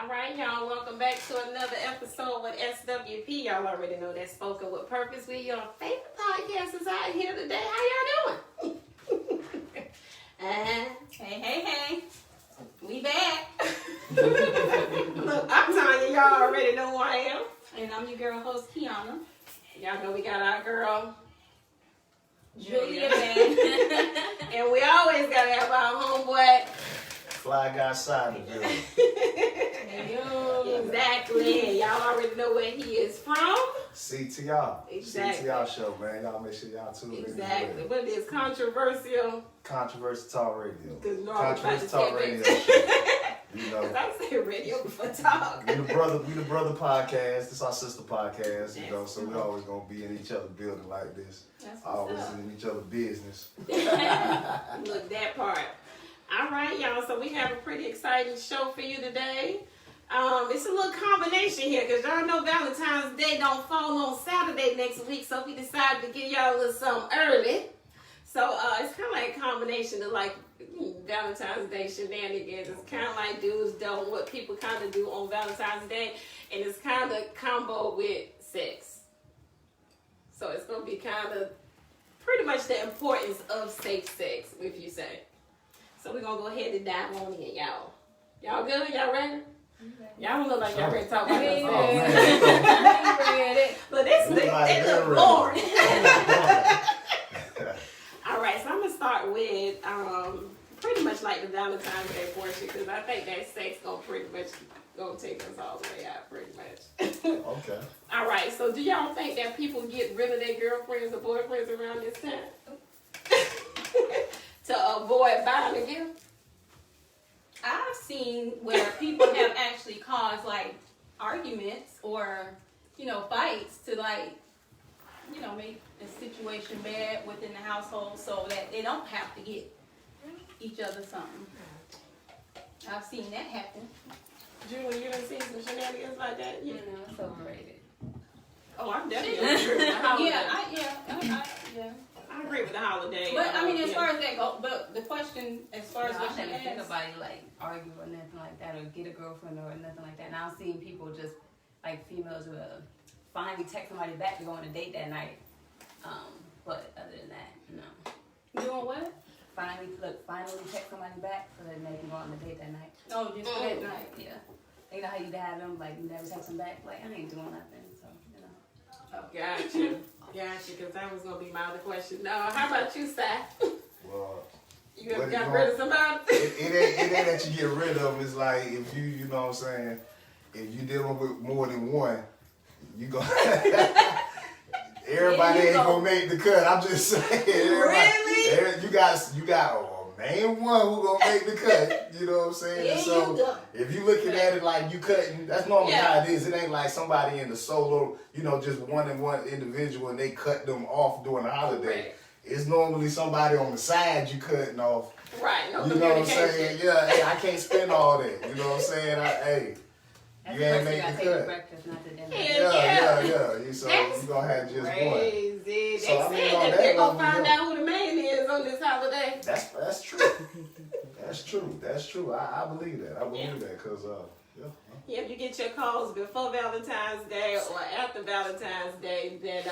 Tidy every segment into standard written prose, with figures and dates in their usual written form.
All right, y'all. Welcome back to another episode with SWP. Y'all already know that Spoken with Purpose. We your favorite podcasters out here today. How y'all doing? Hey. We back. Look, I'm telling you, y'all already know who I am. And I'm your girl host, Kiana. Y'all know we got our girl, Julia. And we always got to have our homeboy. Fly guy side of the Exactly. Y'all already know where he is from. CTR. Exactly. CTR show, man. Y'all make sure y'all tune in. Exactly. What is controversial? Controversial Talk Radio. Controversial Talk Radio show. You know. I say radio before talk. We the brother podcast. This our sister podcast, you know, so we always gonna be in each other's building like this. Always in each other's business. Look, that part. All right, y'all. So we have a pretty exciting show for you today. It's a little combination here because y'all know Valentine's Day don't fall on Saturday next week, so we decided to give y'all a little something early. So it's kind of like a combination of like Valentine's Day shenanigans. It's kind of like do's don't what people kind of do on Valentine's Day, and it's kind of combo with sex. So it's gonna be kind of pretty much the importance of safe sex, if you say. So we're going to go ahead and dive on in, y'all. Y'all good? Y'all ready? Y'all don't look like y'all ready to talk about this. But this look boring. All right, so I'm going to start with pretty much like the Valentine's Day portion because I think that sex going to pretty much going to take us all the way out pretty much. Okay. All right, so do y'all think that people get rid of their girlfriends or boyfriends around this time? To avoid buying a gift? I've seen where people have actually caused like arguments or, fights to make the situation bad within the household so that they don't have to get each other something. I've seen that happen. Julie, you done seen some shenanigans like that? Yeah. It's overrated. Oh, I'm definitely agree with the holiday. Yeah. I agree with the holiday. But I mean, as far as that goes, but the question, as far as what I you never think asked, nobody like argue or nothing like that, or get a girlfriend or nothing like that. And I've seen people just like females will finally text somebody back to go on a date that night. But other than that, no. doing what? Finally text somebody back so that they can go on a date that night. Oh, just for that night. Yeah. You know how you have them like you never text them back, like I ain't doing nothing, so Gotcha, because that was going to be my other question. No, how about you, Si? Well, you ever got rid of somebody? It ain't that you get rid of them. It's like if you know what I'm saying, if you dealing with more than one, you go. Everybody ain't gonna make the cut. I'm just saying. Really? You got a main one who gonna make the cut. You know what I'm saying? Yeah, And so if you looking at it like you cutting, that's normally how it is. It ain't like somebody in the solo, just one individual and they cut them off during the holiday. Right. It's normally somebody on the side you cutting off. Right. No You know what I'm communication. saying? Yeah. Hey, I can't spend all that. You know what I'm saying? that's You ain't make the cut. breakfast, not the dinner. Yeah. So That's you gonna have just one. Crazy. They So, I mean, said on that that they're going to level, find yeah. out who the man is on this holiday. That's true. That's true. I believe that. I believe that because Yeah, if you get your calls before Valentine's Day or after Valentine's Day, then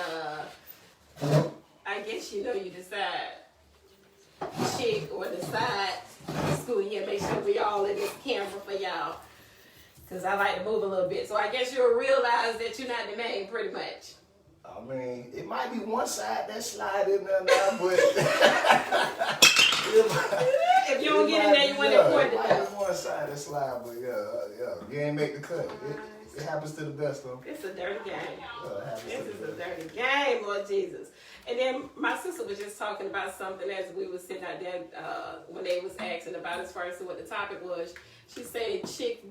I guess you decide chick or decide school. Yeah, make sure we all in this camera for y'all. Because I like to move a little bit. So I guess you'll realize that you're not the man pretty much. I mean, it might be one side that slide in there now, but if you don't get in there, you want to point it it might out. be one side that slide, but you ain't make the cut. It happens to the best of them. It's a dirty game. This This is a dirty game, Lord Jesus. And then my sister was just talking about something as we were sitting out there when they was asking about as far as what the topic was. She said chicks,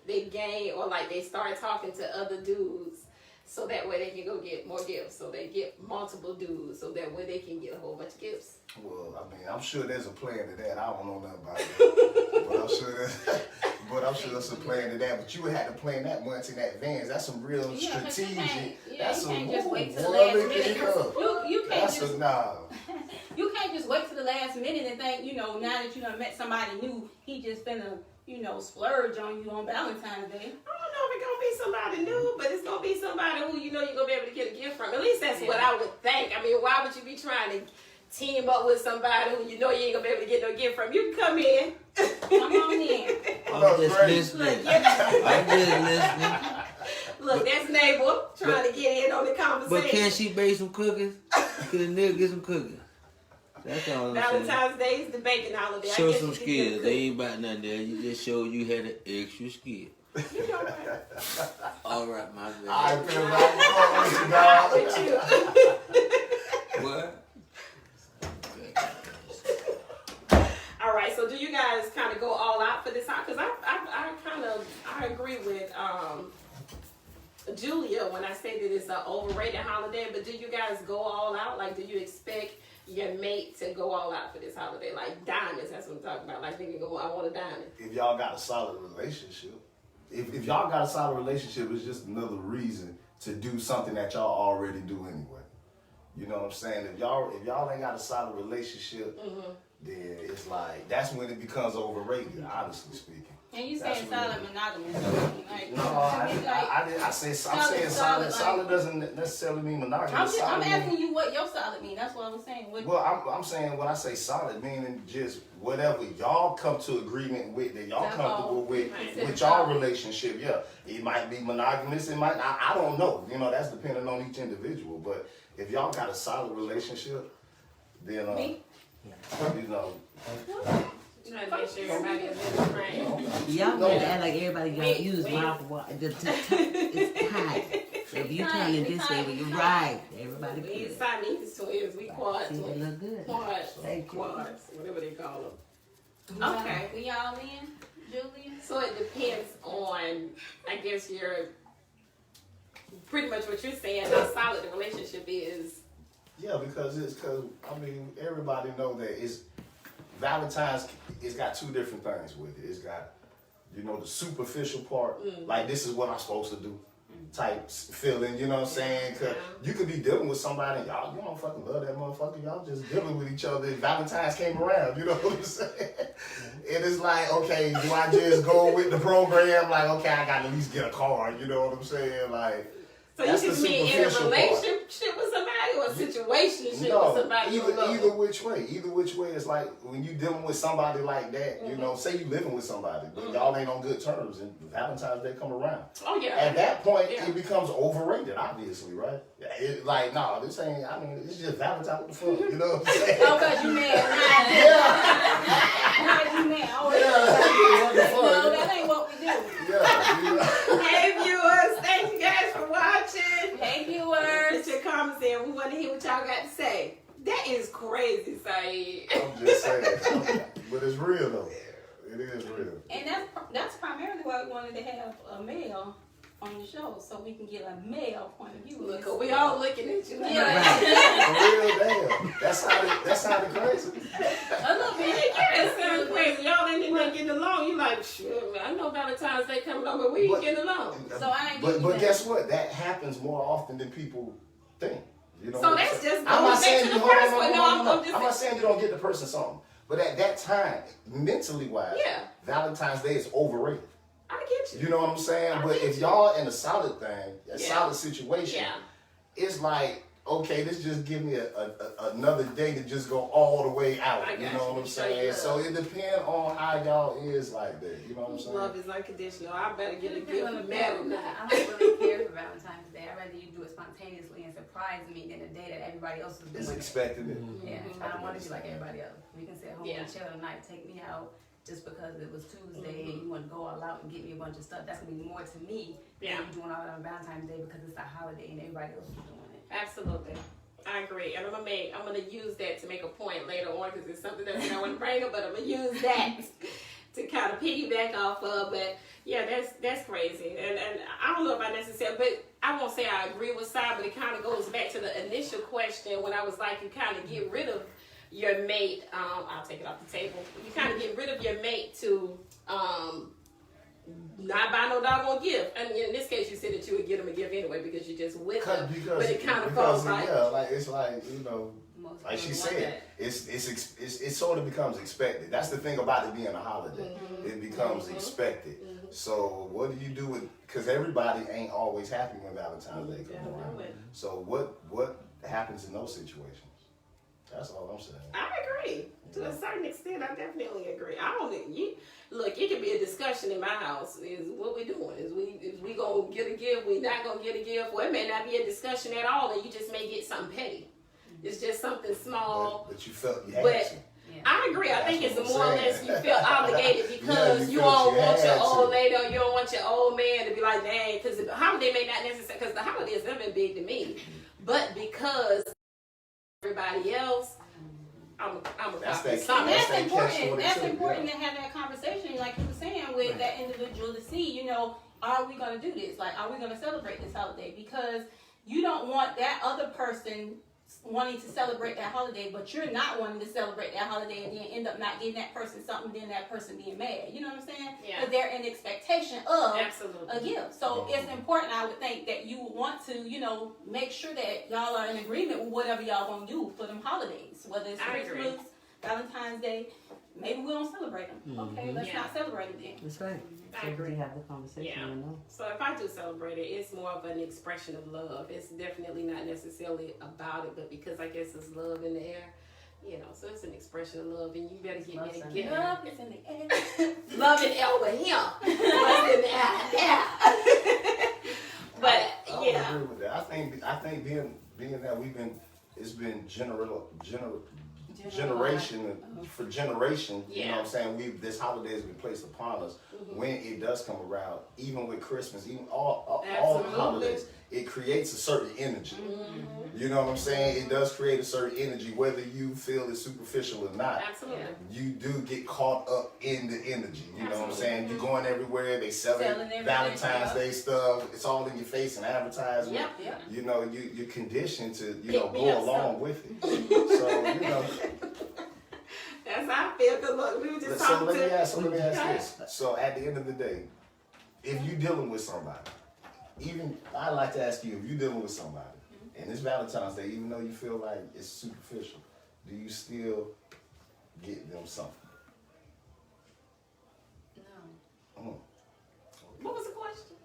they gain or like they start talking to other dudes so that way they can go get more gifts. So they get multiple dudes so that way they can get a whole bunch of gifts. Well, I mean, I'm sure there's a plan to that. I don't know nothing about that. but I'm sure there's a plan to that. But you would have to plan that months in advance. That's some real strategic. That's you some can't just wait till the boy, last look at minute. her. You can't That's just a nah. You can't just wait till the last minute and think, now that you done met somebody new, he just finna, splurge on you on Valentine's Day. I don't know if it's gonna be somebody new, but it's gonna be somebody who you're gonna be able to get a gift from. At least that's what I would think. I mean, why would you be trying to team up with somebody who you ain't gonna be able to get no gift from? You can come in. Come on in. I'm just listening. I'm just listening. Look, that's neighbor trying to get in on the conversation. But can she bake some cookies? Can a nigga get some cookies? That's all I'm saying. Valentine's Day is the baking holiday. I Show guess some you can skills. get a They ain't about nothing there. You just showed you had an extra skill. You know what? All right, my I bad. feel right with you, dog. With you. What? All right, so do you guys kind of go all out for this? Because I agree with Julia when I say that it's an overrated holiday, but do you guys go all out? Like, do you expect your mate to go all out for this holiday? Like diamonds, that's what I'm talking about. Like, they can go, I want a diamond. If y'all got a solid relationship, if y'all got a solid relationship, it's just another reason to do something that y'all already do anyway. You know what I'm saying? If y'all ain't got a solid relationship, then it's like, that's when it becomes overrated, honestly speaking. And you saying solid monogamous. Like, No, I'm saying solid. Solid doesn't necessarily mean monogamous. I'm asking you what your solid mean. That's what I was saying. Well, I'm saying when I say solid, meaning just whatever y'all come to agreement with, that y'all comfortable with y'all relationship. Yeah, it might be monogamous. It might not. I don't know. That's depending on each individual. But if y'all got a solid relationship, then Trying to make sure everybody is in the frame. Y'all gotta act like everybody gonna use mouthwash. It's tight. So if you turn it this way, you're right. Everybody We good. Siamese twins, we quad See, they twins. look good. Thank you. Quads, whatever they call them. Okay. We all in, Julia? So it depends on, I guess, pretty much what you're saying, how solid the relationship is. yeah, because everybody know that it's Valentine's. It's got two different things with it. It's got the superficial part, like this is what I'm supposed to do, type feeling. You know what I'm saying? Cause you could be dealing with somebody, and y'all, you don't fucking love that motherfucker. Y'all just dealing with each other. Valentine's came around. You know what I'm saying? And it's like, okay, do I just go with the program? Like, okay, I got to at least get a card. You know what I'm saying? Like. So you just mean in a relationship with somebody or a situationship with somebody? Either which way. Either which way. It's like when you dealing with somebody like that, say you living with somebody, but y'all ain't on good terms and Valentine's Day come around. Oh yeah. At that point, it becomes overrated, obviously, right? This ain't, it's just Valentine's, what the fuck, you know what I'm saying? Oh, because you mad. Because you mad. What the fuck? No, that ain't what we do. Yeah. Hey viewers, thank you guys for watching. Hey viewers. Put your comments in. We want to hear what y'all got to say. That is crazy, Saeed. I'm just saying. But it's real, though. It is real. And that's primarily why we wanted to have a male on the show, so we can get a male point of view. Look, we all looking at you. Yeah. For real, damn. That sounded crazy. A little bit. That sounds crazy. Y'all ain't there getting along. You like, sure, I know Valentine's Day coming up, but we ain't getting along. So I ain't But guess what? That happens more often than people think. You know. So that's just I'm not saying to you the first one. I'm not saying you don't get the person something. But at that time, mentally wise, Valentine's Day is overrated. I get you. You know what I'm saying? But if y'all in a solid thing, solid situation, it's like, okay, this just give me another day to just go all the way out. You know what I'm saying? So it depends on how y'all is like that. You know what I'm saying? Love is unconditional. I better get a gift I from Madeline. don't really care for Valentine's Day. I'd rather you do it spontaneously and surprise me than a day that everybody else is doing It's it. expected it. Yeah, I don't want to be like everybody else. We can sit home Yeah. and chill tonight, take me out just because it was Tuesday and you want to go all out and get me a bunch of stuff. That's going to be more to me than you doing all that on Valentine's Day because it's a holiday and everybody else is doing it. Absolutely. I agree. And I'm gonna use that to make a point later on because it's something that I want to bring up, but I'm gonna use that to kind of piggyback off of. But yeah, that's crazy. And I don't know if I necessarily, but I won't say I agree with Sai, but it kind of goes back to the initial question when I was like, you kind of get rid of your mate. I'll take it off the table. You kind of get rid of your mate to not buy no doggone gift. And in this case, you said that you would get them a gift anyway because you're just with them. But it kind of falls like, it's like, Most Like she people want said, it sort of becomes expected. That's the thing about it being a holiday. It becomes expected. So what do you do with? Because everybody ain't always happy when Valentine's Day comes around. So what happens in those situations? That's all I'm saying. I agree. To a certain extent, I definitely agree. I don't. Look, it can be a discussion in my house. Is what we doing? Is we gonna get a gift? We not gonna get a gift? Well, it may not be a discussion at all, and you just may get something petty. It's just something small. But you felt you had But to. I agree. I think That's it's what more or I'm less saying. you feel obligated because you you felt don't you want your had old to. lady or you don't want your old man to be like, dang, because the holiday may not necessarily, because the holidays have been big to me, but because everybody else, I'm a That's copy that something. That's that important. catch-22, That's important yeah. to have that conversation, like you were saying, with that individual to see, you know, are we going to do this? Like, are we going to celebrate this holiday? Because you don't want that other person wanting to celebrate that holiday, but you're not wanting to celebrate that holiday and then end up not getting that person something, then that person being mad. You know what I'm saying? Yeah. Because they're in expectation of Absolutely. a gift. So it's important, I would think, that you want to, you know, make sure that y'all are in agreement with whatever y'all gonna do for them holidays, whether it's I agree. Christmas, Valentine's Day. Maybe we don't celebrate them. Okay, let's Yeah. not celebrate them then. That's right. I So agree. we have the conversation, Yeah. you know. So if I do celebrate it, it's more of an expression of love. It's definitely not necessarily about it, but because I guess it's love in the air, you know. So it's an expression of love, and you better get Love me a in gift. Love is in the air. Love in the air with him. Love in the air. Yeah. But I yeah, agree with that. I think being that it's been generation for generation. You know what I'm saying? This holiday has been placed upon us. When it does come around, even with Christmas, even all the Absolutely. holidays, it creates a certain energy. You know what I'm saying? It does create a certain energy, whether you feel it's superficial or not. absolutely. You do get caught up in the energy. You know what I'm Absolutely. saying? You're going everywhere. They selling everything, Valentine's Day stuff. It's all in your face and advertisement. Yep, yep. You know, you're conditioned to, Pick me go up along some. with it. So, you know. That's how I feel. Cause look, we were just So talking let me to. ask this. So at the end of the day, if you're dealing with somebody, even I'd like to ask you, if you're dealing with somebody, and it's Valentine's Day, even though you feel like it's superficial, do you still get them something? No. What was the question?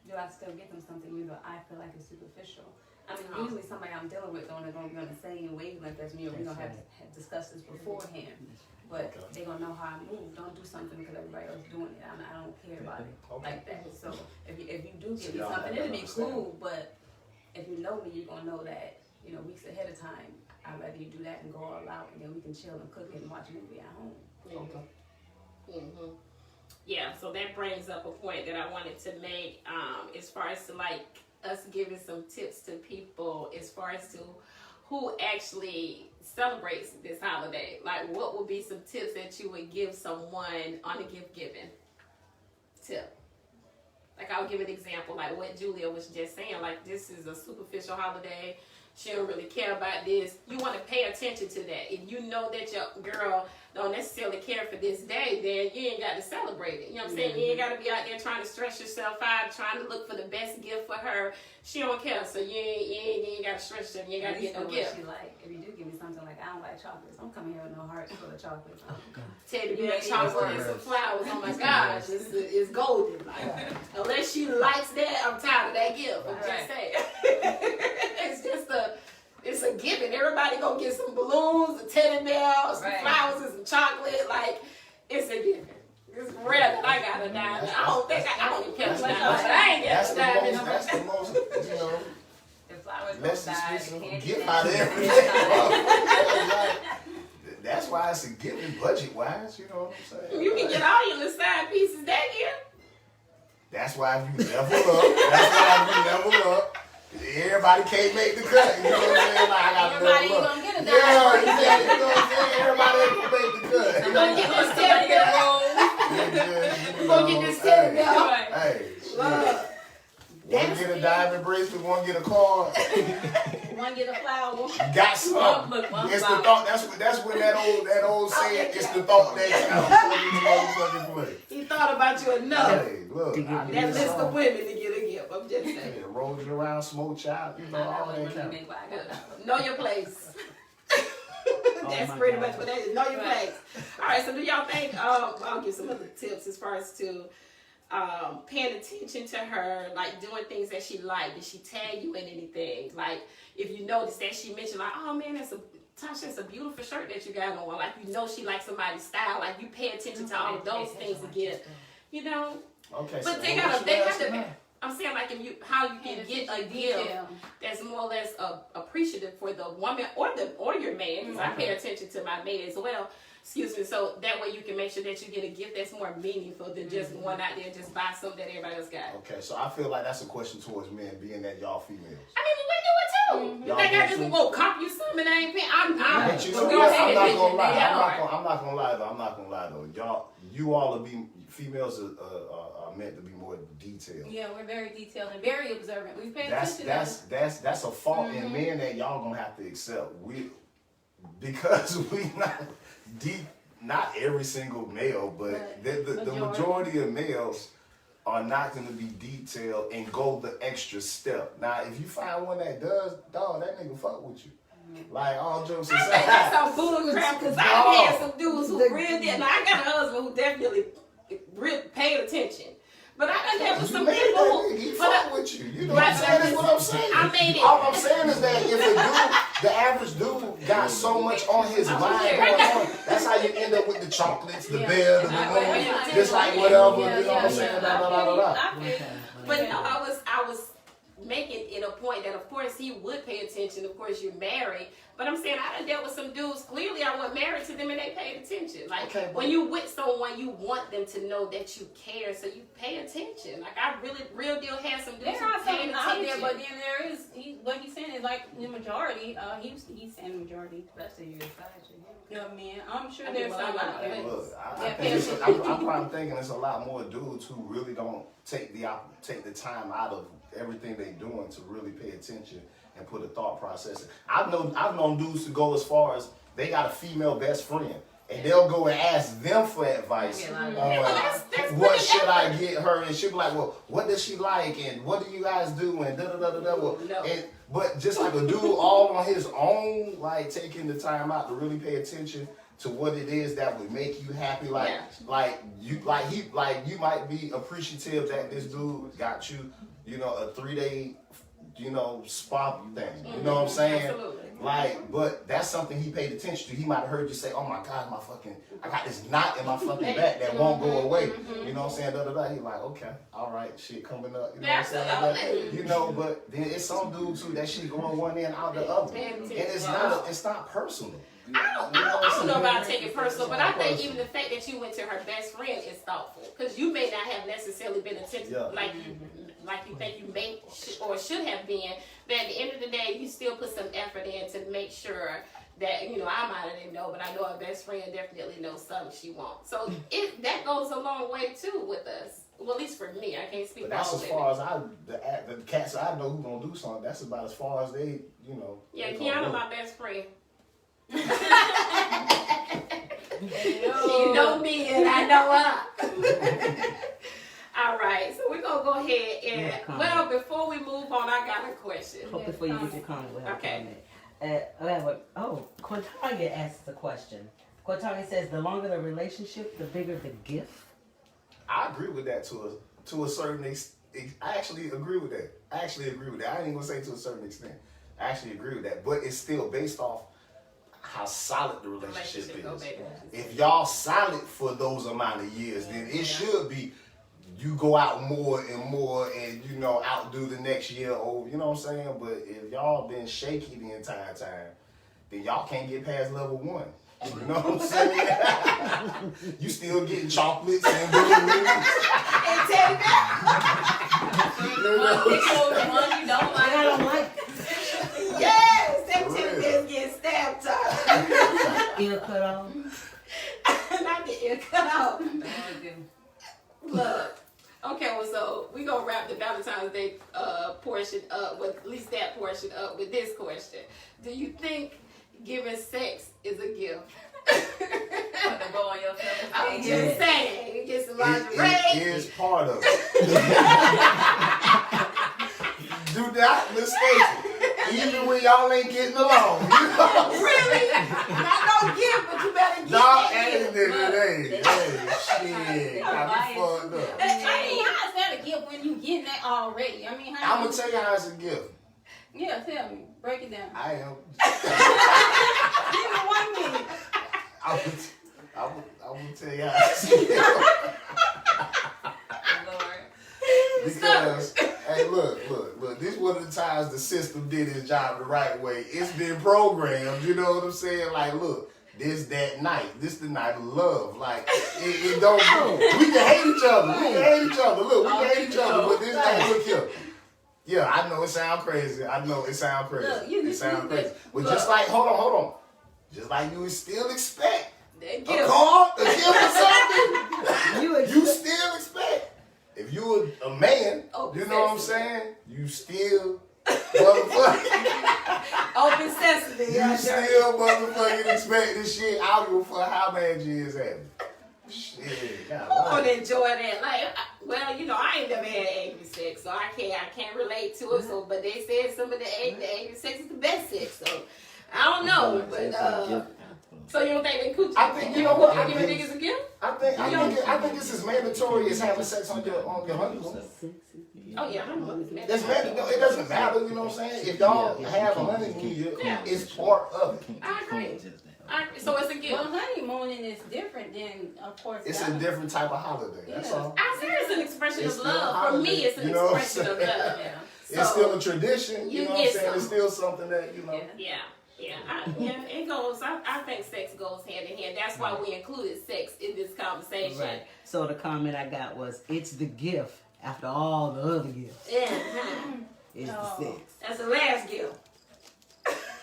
Do I still get them something even though I feel like it's superficial? I mean, usually somebody I'm dealing with don't gonna be on the same wavelength as me, or we don't have discussed this beforehand. But they gonna know how I move. Don't do something because everybody else doing it. I don't care about it like that. So if you do So give me y'all something, have it'll be that cool. But if you know me, you're gonna know that weeks ahead of time. I'd rather you do that and go all out, and then we can chill and cook and watch a movie at home. Yeah, so that brings up a point that I wanted to make, as far as to like us giving some tips to people as far as to who actually celebrates this holiday. Like, what would be some tips that you would give someone on a gift giving tip? Like, I'll give an example, like what Julia was just saying. Like, this is a superficial holiday. She don't really care about this. You want to pay attention to that. If you know that your girl don't necessarily care for this day, then you ain't got to celebrate it. You know what I'm saying? You ain't got to be out there trying to stress yourself out, trying to look for the best gift for her. She don't care, so you ain't got to stress her. You ain't got to get no gift. She like, if you do give me something like I don't like chocolates, I'm coming here with no hearts full of chocolates. Teddy You bear, ain't chocolate, and even some flowers. Oh my gosh, it's golden. Like, unless she likes that, I'm tired of that gift. I'm just saying. It's a given. Everybody gonna get some balloons, a teddy bear, some flowers, and some chocolate. Like, it's a given. It's rare that I got a diamond. I don't even care about diamonds. I ain't got a diamond. That's the most, The flowers less don't die, the expensive candy gift doesn't out of die. everything. That's why it's a given budget wise, you know what I'm saying? You can get all your little side pieces that year. That's why if you level up, everybody can't make the cut. You know what I'm saying? Like, I got to Everybody level up. gonna get a Yeah, diamond. exactly. You know what I'm saying? Everybody ain't gonna make the cut. You gonna get this teddy bear roll. You gonna get this teddy bear. Hey, Look. one get a diamond bracelet, one get a card. One get a flower. You got some. Look, one It's the flower. thought. That's when that old saying. It's the thought that counts. Motherfucking play. He thought about you enough. Hey, look. That list of women to get a gift. I'm just saying. Hey, rolling around, smoke child. You know all that Really count. make what I got. Know your place. That's my pretty God. much what that is. Know your Right. place. All right, so do y'all think, I'll give some other tips as far as to paying attention to her, like doing things that she liked. Did she tag you in anything? Like, if you notice that she mentioned, like, oh man, Tasha, it's a beautiful shirt that you got on. Like, you know she likes somebody's style. Like, you pay attention to all of those things to get, you know. Okay. But so they what have you to. asking I'm saying, like, how you can get a gift that's more or less appreciative for the woman or your man. Because I pay attention to my man as well. Excuse me. So that way you can make sure that you get a gift that's more meaningful than just going out there and just buy something that everybody else got. Okay, so I feel like that's a question towards men, being that y'all females. I mean, we do it too. You think I just go cop you something and I ain't paying? I'm But you know go what? ahead I'm not and gonna lie. mention that I'm not gonna lie though. You all are females are meant to be more detailed. Yeah, we're very detailed and very observant. We pay That's attention that's a fault in men that y'all gonna have to accept. Because we not deep. Not every single male, but the majority of males are not going to be detailed and go the extra step. Now, if you find one that does, dog, that nigga fuck with you. Like, all jokes I think that's aside. some bull crap because I had some dudes who real did. Now, I got a husband who definitely paid attention. But I done had with You some made people that who. nigga, he but fuck with you. You know what I'm saying? That's what I'm saying. I made it. All I'm saying is that if a dude, the average dude, got so much on his mind going on, that's how you end up with the chocolates, the bed, the balloons, just like whatever. You know what I'm saying? But no, I was making it a point that of course he would pay attention. Of course you're married, but I'm saying I done dealt with some dudes. Clearly I wasn't married to them and they paid attention. Like when you with someone, you want them to know that you care, so you pay attention. Like I really, real deal had some dudes There are who some paid out there, attention. but then there is what he's saying is like the majority. He's saying the majority. Especially your side chick. Yeah, man. I'm sure I there's mean, some well, out there. Look, Yeah, I'm probably thinking there's a lot more dudes who really don't take the time out of everything they doing to really pay attention and put a thought process in. I've known dudes to go as far as they got a female best friend and they'll go and ask them for advice on what should I get her, and she'll be like, well, what does she like and what do you guys do and da da da da da. Well, but just like a dude all on his own, like taking the time out to really pay attention to what it is that would make you happy, you might be appreciative that this dude got you, a 3-day, spa thing. You know what I'm saying? Absolutely. But that's something he paid attention to. He might have heard you say, "Oh my God, I got this knot in my fucking back that won't go away." You know what I'm saying? Da da da. He like, okay, all right, shit coming up. You know what I'm saying? But then it's some dudes who that shit going one end out the other, and it's not personal. I don't know about taking it personal, but I think even the fact that you went to her best friend is thoughtful, because you may not have necessarily been attentive like you think you may or should have been. But at the end of the day, you still put some effort in to make sure that I might have didn't know, but I know her best friend definitely knows something she wants. So that goes a long way too with us. Well, at least for me, I can't speak. But that's for as all far women. as the cats I know who gonna do something. That's about as far as they, Yeah, they Kiana, gonna my best friend. You know me and I know her. All right, so we're gonna go ahead and before we move on, I got a question. Before you get your comment, we'll have Okay. a comment. Quintania asks a question. Quintania says, the longer the relationship, the bigger the gift. I agree with that to a certain extent. I actually agree with that. I ain't even gonna say to a certain extent. I actually agree with that, but it's still based off how solid the relationship is. If y'all solid for those amount of years, then it should be you go out more and more and outdo the next year over. You know what I'm saying? But if y'all been shaky the entire time, then y'all can't get past level 1. You know what I'm saying? You still getting chocolates and balloons. And tell me. One you don't like. I don't like Yes, that just get stabbed up. ear cut off. Not the ear cut off. Look. Okay, well, so we're going to wrap the Valentine's Day portion up, with at least that portion up, with this question. Do you think giving sex is a gift? I'm just saying, get some lingerie. It is part of it. Do not mistake it. Even when y'all ain't getting along. You know? Really? Not no gift, but you better get Nah, that hey, gift. shit. Got me fucked up. I mean, how is that a gift when you getting that already? I mean, how? I'm gonna tell you how it's a gift. Yeah, tell me. Break it down. I am. Give me 1 minute. I'm gonna tell you how it's a gift. Because, hey, look. This one of the times the system did its job the right way. It's been programmed, you know what I'm saying? Like, look, this that night. This the night of love. Like, it don't. We can hate each other. We can hate each other. Look, we can hate each other. But this night, look here. Yeah, I know it sounds crazy. Look, It sounds crazy. But just like, hold on. Just like you would still expect That a gift. card, a gift or something. You still expect. If you were a man, you know what I'm saying? You still motherfucking. Open sesame. You still motherfucking expect this shit. I don't give a fuck how mad you is at me. Shit, God. I want to enjoy that. Like, well, you know, I ain't never had angry sex, so I can't relate to it. So, but they said some of the angry sex is the best sex. So, I don't know. But so you don't think they coochie? I think you know what? I give a niggas a gift. I think it's as mandatory as having sex on your honeymoon. Oh yeah, honeymoon. That's mandatory. It doesn't matter. You know what I'm saying? If y'all have a honeymoon, it's part of it. I agree. So it's a gift. Well, honeymooning is different than, of course. It's a different type of holiday. That's all. I say it's an expression It's of still a love. For holiday, me, it's an you know what I'm expression of saying? love. It's still a tradition. You you know what I'm get saying? It's some. still something that, you know. Yeah, it goes. I think sex goes hand in hand. That's why we included sex in this conversation. Right. So the comment I got was, it's the gift after all the other gifts. Yeah, It's the sex. that's the last gift.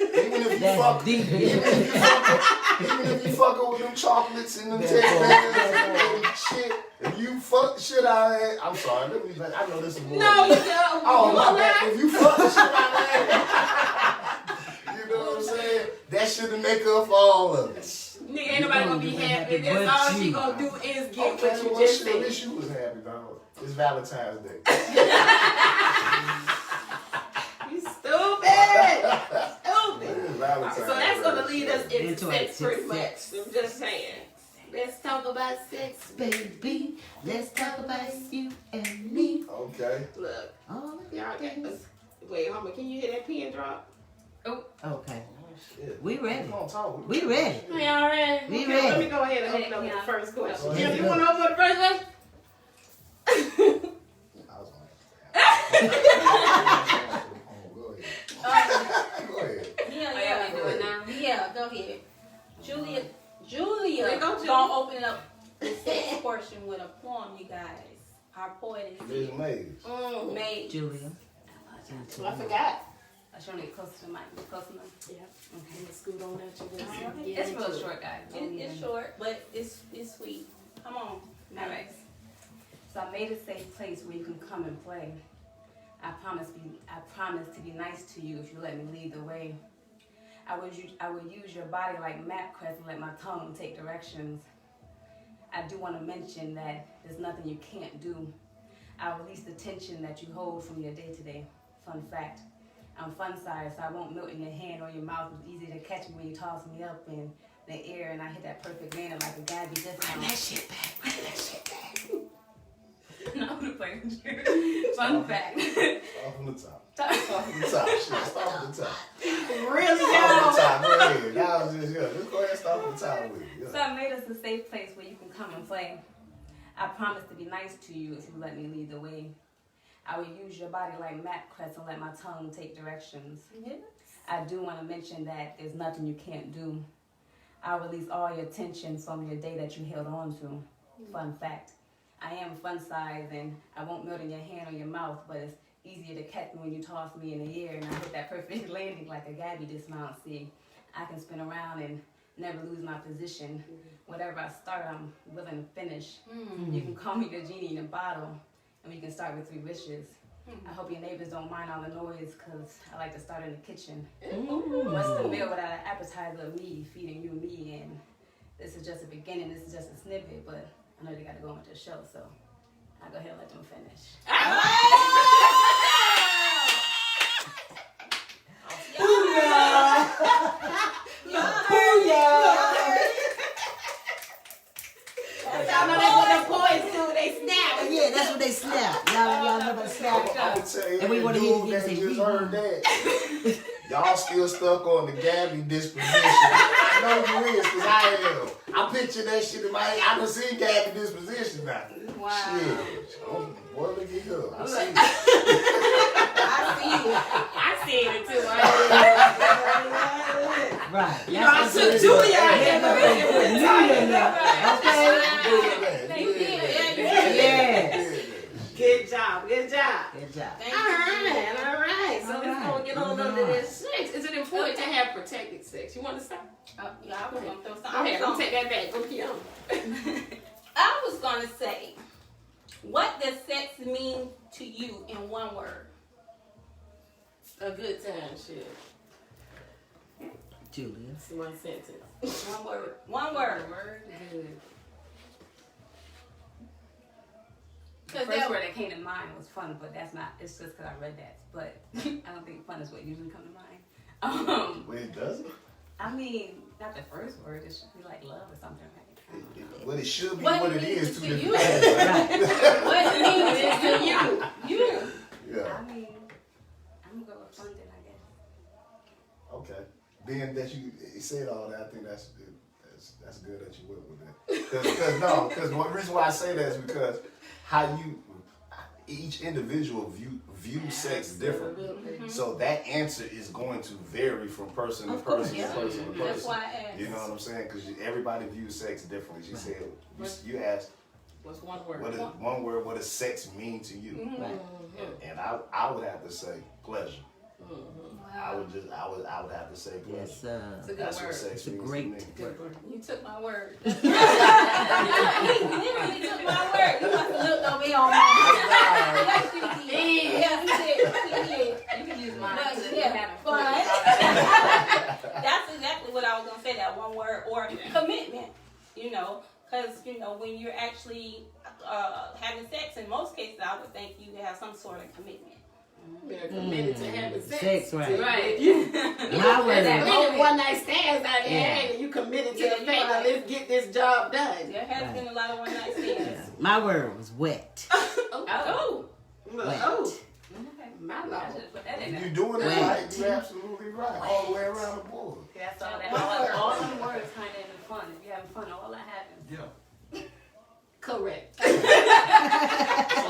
Even if you That's fuck, deep. even if you fucking with them chocolates and them teddy bears and shit, if you fuck the shit out of it, I'm sorry. I know this is more. No, you don't. Oh You my won't bad. lie. If you fuck the shit out of it, you know what I'm saying? That shouldn't make up for all of it. Nigga, ain't nobody gonna be happy. but That's all she you. gonna do is get Okay, what you well, just shit, at said. least you was happy, dog. It's Valentine's Day. You stupid. It's Valentine's So that's gonna Day. lead us into Into sex it, pretty much. sex. I'm just saying. Let's talk about sex. Baby, let's talk about you and me. Okay. Look, Oh, y'all got us. Wait, Homer, can you hear that pin drop? okay. Shit. We ready. Come on, talk. We ready. We all ready? We Okay, ready. let me go ahead and open up with the first question. Go Jim, ahead. you want to open up the first question? I was like, go ahead. Go ahead. Yeah, go ahead. Julia There go Julia. gonna open up the sex portion with a poem, you guys. Our poet Miss is Mays. made. Julia. I forgot. I should get close to the mic. Close enough. Yeah. Okay. Scoot on that. You It's real short, guys. It's short, but it's sweet. Come on. All right. So I made a safe place where you can come and play. I promise to be nice to you if you let me lead the way. I would use your body like MapQuest and let my tongue take directions. I do want to mention that there's nothing you can't do. I'll release the tension that you hold from your day-to-day. Fun fact, I'm fun-sized, so I won't melt in your hand or your mouth. It's easy to catch me when you toss me up in the air and I hit that perfect landing like a Gabby discount. Bring that shit back. Bring that shit back. No, I'm gonna play with you. Fun fact. Start from the top. Start from the top. Shit, start from the top. Really, Start y'all? from the top. Go ahead. That was just, just go ahead and start from the top with it. So I made us a safe place where you can come and play. I promise to be nice to you if you let me lead the way. I will use your body like MapQuest and let my tongue take directions. I do want to mention that there's nothing you can't do. I'll release all your tension from your day that you held on to. Fun fact, I am fun-sized and I won't melt in your hand or your mouth, but it's easier to catch me when you toss me in the air and I hit that perfect landing like a Gabby dismount. See, I can spin around and never lose my position. Whatever I start, I'm willing to finish. You can call me the genie in a bottle, and we can start with 3 wishes. I hope your neighbors don't mind all the noise, because I like to start in the kitchen. What's the meal without an appetizer of me feeding you me? And this is just a beginning, this is just a snippet, but I know they got to go into the show, so I'll go ahead and let them finish. Y'all know about I'm Snapchat. gonna tell you, And we wanna dude hear you that say, just heard that. Y'all still stuck on the Gabby disposition. I know you is, because I am. I picture that shit in my head. I done seen Gabby disposition now. Wow. Shit. Oh, boy, look at her. I see it. I seen it too. Right. You know, I took Julia out there. Okay. You did, Yes. Good job. Good job. Good job. Thank All you. right, all right. So All let's go right. get on under this sex. Is it important to have protected sex? You want to start? Yeah, I was gonna throw something. Go ahead. Let me take that back. Go keep on. I was gonna say, what does sex mean to you in one word? A good time, shit. Julia. It's one sentence. One word. One word. Good. The Because first word that came to mind was fun, but that's not. It's just because I read that. But I don't think fun is what usually comes to mind. Wait, does it? I mean, not the first word. It should be like love or something, right? Well, it should be What what it it means is. to Two you. different things. what it means to you. You. Yeah. I mean, I'm gonna go with fun then, I guess. Okay. Being that you said all that, I think that's good. That's good that you went with that. Because the reason why I say that is because each individual view sex differently. Absolutely. So that answer is going to vary from person to Of course, person yeah. to person to person. That's why I asked. You know what I'm saying? Because everybody views sex differently. She said, you asked, What's one word? what is one word? What does sex mean to you? Mhm. Right. And I would have to say pleasure. I Wow. would have to say pleasure. Yes, It's a good That's word. what sex It's a means great to me. Good word. You took my word. He literally took my word. You must have looked over here on my Yes, you did. Yes, you did. You can use mine. But, to yeah, have but that's exactly what I was gonna say. That one word or commitment. You know, because when you're actually having sex, in most cases, I would think you have some sort of commitment. They're committed to having sex. Sex, right. Right. My word. There's many one night stands out there, Yeah. and you committed to Yeah, the you're fact that right. let's get this job done. There has been a lot of one night stands. My word was wet. Oh. Wet. Oh, Okay. my I lord. should put that in You're there. doing it Wait. right. You're absolutely right. All the way around the board. That's all that. All them words kind of in fun. If you're having fun, all that happens. Yeah. Correct. So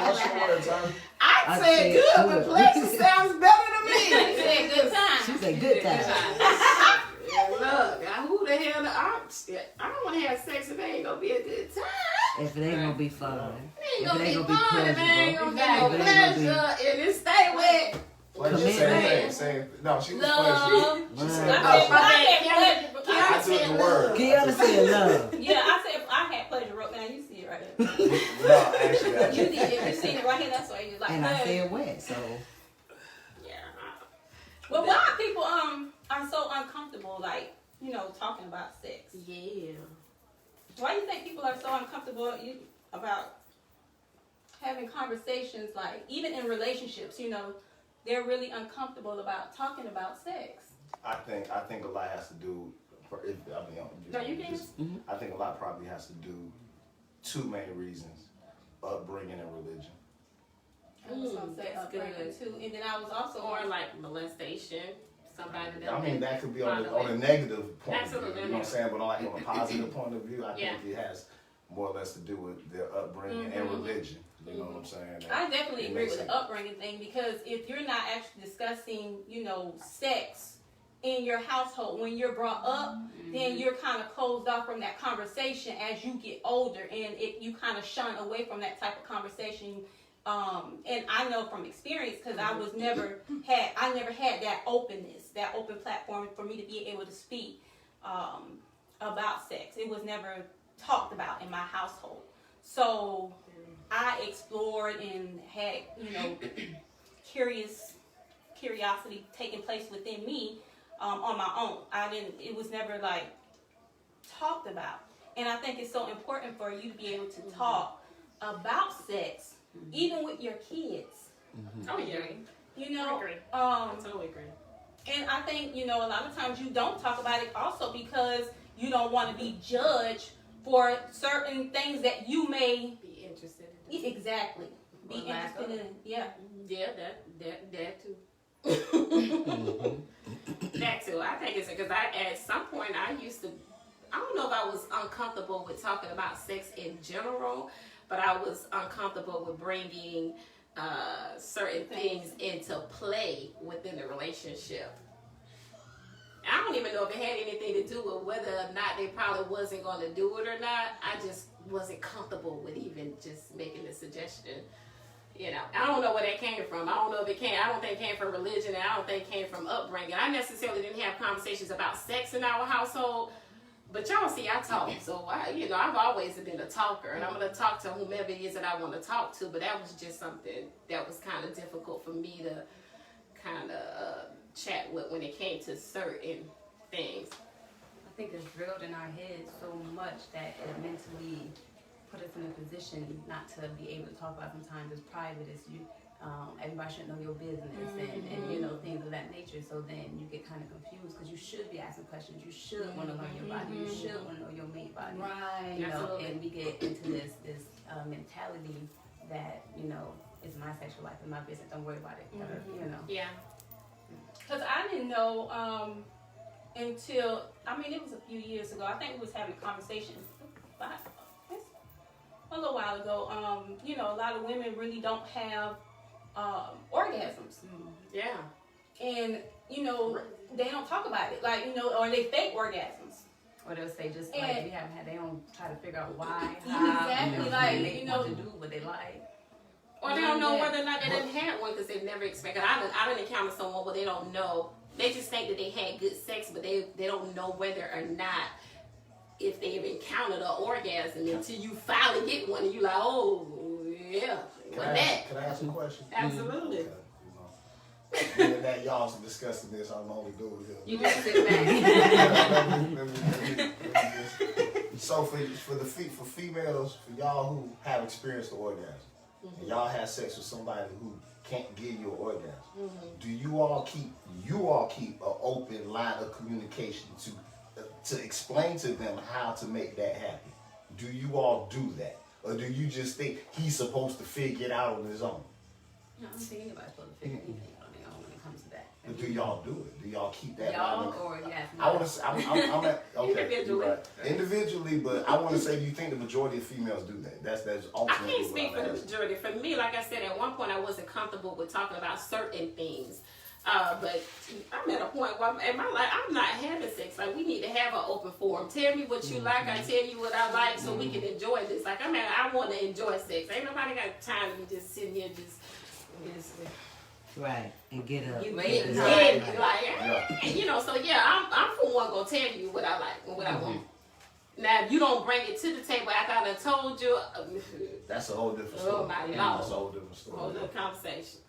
what's your word, Tommy? I I said said good, good. but pleasure sounds better to me. You said good time. She said good time. Yeah, look, who the hell? I don't want to have sex if it ain't gonna be a good time. If it ain't gonna be fun. It If ain't it gonna ain't be gonna be fun. If it ain't pleasurable. gonna be no If it ain't gonna pleasure, and it stay wet. What did you say? No, she was Love. pleasure. She Right. said I no. said pleasure. But I took the word. Kiana said love. yeah, I said I had pleasure wrote down. You see it right here. No, actually. You did. You seen it right here. That's why you like. And I pleasure. said wet, so Yeah. Well, why people are so uncomfortable, like talking about sex? Yeah. Why do you think people are so uncomfortable about having conversations, like even in relationships? They're really uncomfortable about talking about sex. I think a lot has to do. No, you can. I think a lot probably has to do two main reasons: upbringing and religion. I was gonna say That's upbringing good. too, and then I was also Or like molestation. Somebody that. I mean, that could be on By a the way. negative point Absolutely. of view. You know what I'm saying? But on a positive point of view, I Yeah. think it has more or less to do with their upbringing and religion. You know what I'm saying? I definitely It agree makes with the upbringing thing, because if you're not actually discussing, sex in your household when you're brought up, then you're kind of closed off from that conversation as you get older, and you kind of shun away from that type of conversation. And I know from experience, because I never had that openness, that open platform for me to be able to speak about sex. It was never talked about in my household. So I explored and had, curiosity taking place within me on my own. It was never like talked about. And I think it's so important for you to be able to talk about sex, even with your kids. Oh yeah. I agree. I totally agree. And I think, a lot of times you don't talk about it also because you don't want to be judged for certain things that you may Be interested in. exactly be Or lack interested of. in. Yeah. Yeah, that too. That too. I think it's because at some point I used to. I don't know if I was uncomfortable with talking about sex in general, but I was uncomfortable with bringing certain things into play within the relationship. I don't even know if it had anything to do with whether or not they probably wasn't going to do it or not. I just wasn't comfortable with even just making the suggestion. You know, I don't know where that came from. I don't know if it came. I don't think it came from religion, and I don't think it came from upbringing. I necessarily didn't have conversations about sex in our household. But y'all see, I talk, so I've always been a talker, and I'm gonna talk to whomever it is that I want to talk to. But that was just something that was kind of difficult for me to kind of chat with when it came to certain things. I think it's drilled in our heads so much that it mentally put us in a position not to be able to talk about sometimes as private as you. Everybody should know your business and you know, things of that nature. So then you get kind of confused because you should be asking questions. You should want to learn your body. You should want to know your mate body. Right. You know, Absolutely. and we get into this mentality that, you know, it's my sexual life and my business. Don't worry about it. You know. Yeah. Because I didn't know until, it was a few years ago. I think we was having a conversation a little while ago. A lot of women really don't have orgasms. Yeah. And, they don't talk about it. Like, or they fake orgasms. Or they'll say just And- like we haven't had, they don't try to figure out why, Exactly, how, like, what they want to do, what they like. Or they don't know whether or not they didn't have one because they've never expected. I didn't encounter someone where they don't know. They just think that they had good sex, but they don't know whether or not if they've encountered an orgasm until you finally get one and you like, oh yeah, what that? Can I ask a question? Absolutely. Okay, being that y'all's discussing this, I'm the only dude here. You just sit back. Let me just- So for females, for y'all who have experienced the orgasm, and y'all have sex with somebody who can't give you an orgasm, do you all keep an open line of communication to explain to them how to make that happen? Do you all do that, or do you just think he's supposed to figure it out on his own? No, I don't think anybody's supposed to figure anything out on their own when it comes to that. But do y'all do it? Do y'all keep that? Y'all line of- or yes? I want to say, I'm at, okay, Individually. you're right. Individually, but I want to say, do you think the majority of females do that? That's I ultimately can't speak what for I'm the asking. majority. For me, like I said, at one point I wasn't comfortable with talking about certain things. But I'm at a point where in my life, I'm not having sex. Like, we need to have an open forum. Tell me what you like. I tell you what I like so we can enjoy this. Like, I want to enjoy sex. Ain't nobody got time to be just sitting here just Right, and get up. You Get wait. up. like, so yeah, I'm for one gonna tell you what I like and what I want. Now, if you don't bring it to the table after I done told you, That's a whole different story. Oh, my Lord. That's a whole different story. whole little conversation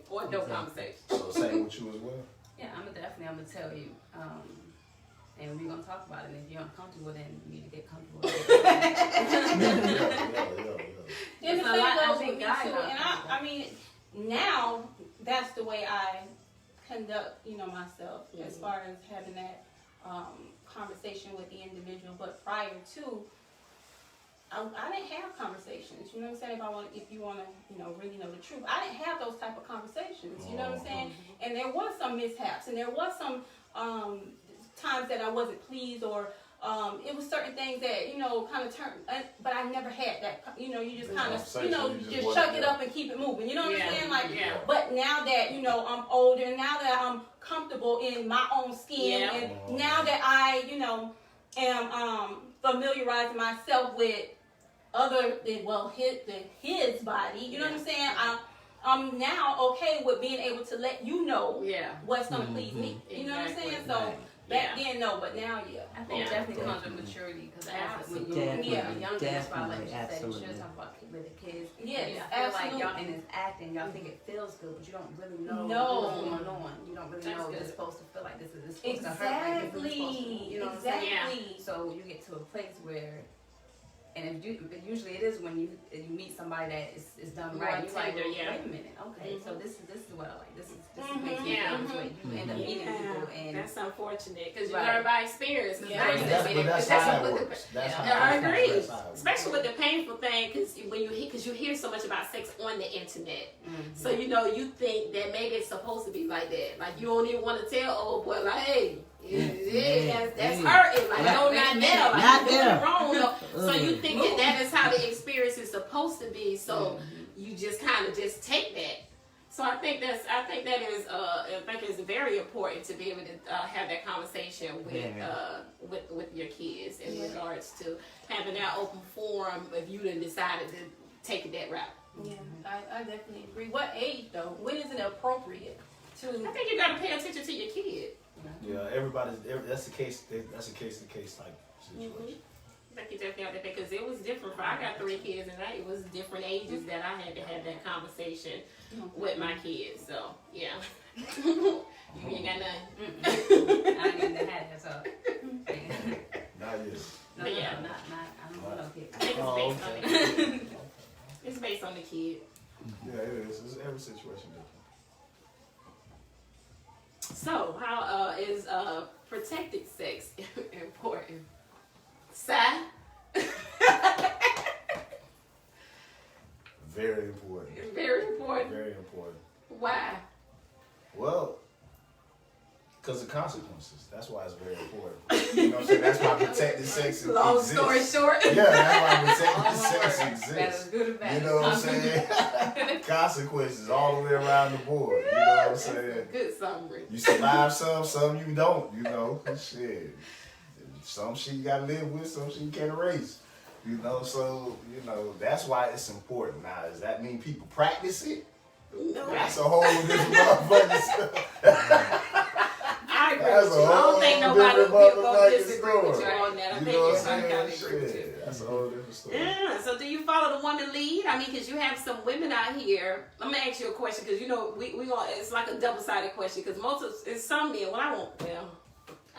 or no conversation. So same with you as well. Yeah, I'm gonna tell you. And we're gonna talk about it. And if you're uncomfortable, then you need to get comfortable. Yeah. And the It's a thing lot- I goes think with me guys too, are and now that's the way I conduct, myself as far as having that conversation with the individual. But prior to, I didn't have conversations. You know what I'm saying? If you want to, really know the truth, I didn't have those type of conversations. You know what I'm saying? And there was some mishaps, and there was some times that I wasn't pleased, or it was certain things that kind of turned. But I never had that. You just kind of just chuck it up and keep it moving. You know what I'm saying? Like, but now that I'm older, now that I'm comfortable in my own skin, and now that I am familiarizing myself with his body. You know what I'm saying? I'm now okay with being able to let you know what's gonna please me. You know what I'm saying? So back then, no, but now, I think it definitely comes with maturity because when Definitely, you're younger, that's why, like definitely, you said, you absolutely. should talk about with the kids. Yes, I feel like absolutely. y'all in this acting, y'all think it feels good, but you don't really know No. what's going on. You don't really That's know good. it's supposed to feel like this is supposed to hurt like this is supposed to. You know what I'm saying? Exactly. So you get to a place where And usually it is when you meet somebody that is done More right. You're like, tender, yeah. wait a minute, okay, so this is what I like. This makes me Yeah. feel this way. You end up meeting people, and that's unfortunate because you Right. learn by experience. 'Cause Yeah. there's- That's how it works. That's Yeah, how I it agree. works. That's how it works. Especially with the painful thing, because you hear so much about sex on the internet, so you think that maybe it's supposed to be like that. Like you don't even want to tell old boy, like, hey, that's hurting. Like no, not there. Like Not you're doing there. it wrong. No. So you think that is how the experience is supposed to be. So you just kind of just take that. So I think it's very important to be able to have that conversation with your kids in regards to having that open forum if you done decided to take it that route. Yeah, I definitely agree. What age though? When is it appropriate to? I think you got to pay attention to your kid. Yeah, that's the case. That's a case to case type situation. I think you definitely have to pay because it was different. I got 3 kids and it was different ages that I had to have that conversation with my kids. So yeah, you ain't got nothing. I ain't even had that, so. Not yet. No, Yeah. not. I don't want no kids. I think Oh, it's based on the okay. kid. It's based on the kid. Yeah, it is. It's every situation different. So, how is protected sex important? Side? Very important. Very important. Very important. Why? Well, because of consequences. That's why it's very important. You know what I'm saying? That's why protected sex exists. Long story short. Yeah, that's why protected sex That is exists. good or bad. You know what I'm saying? Consequences all the way around the board. You know what I'm saying? Good summary. You survive some you don't, you know. Shit. Some shit you gotta live with, some shit you can't erase. You know, so, that's why it's important. Now, does that mean people practice it? No. That's a whole different motherfucking stuff. I agree That's with a you. I don't whole think nobody different will motherfucking disagree with you story. on that. I You think know what everybody I'm kind of saying? agree with you. Shit, that's a whole different story. Yeah, so do you follow the woman lead? I mean, because you have some women out here. Let me ask you a question, because we gonna, it's like a double-sided question, because it's some men,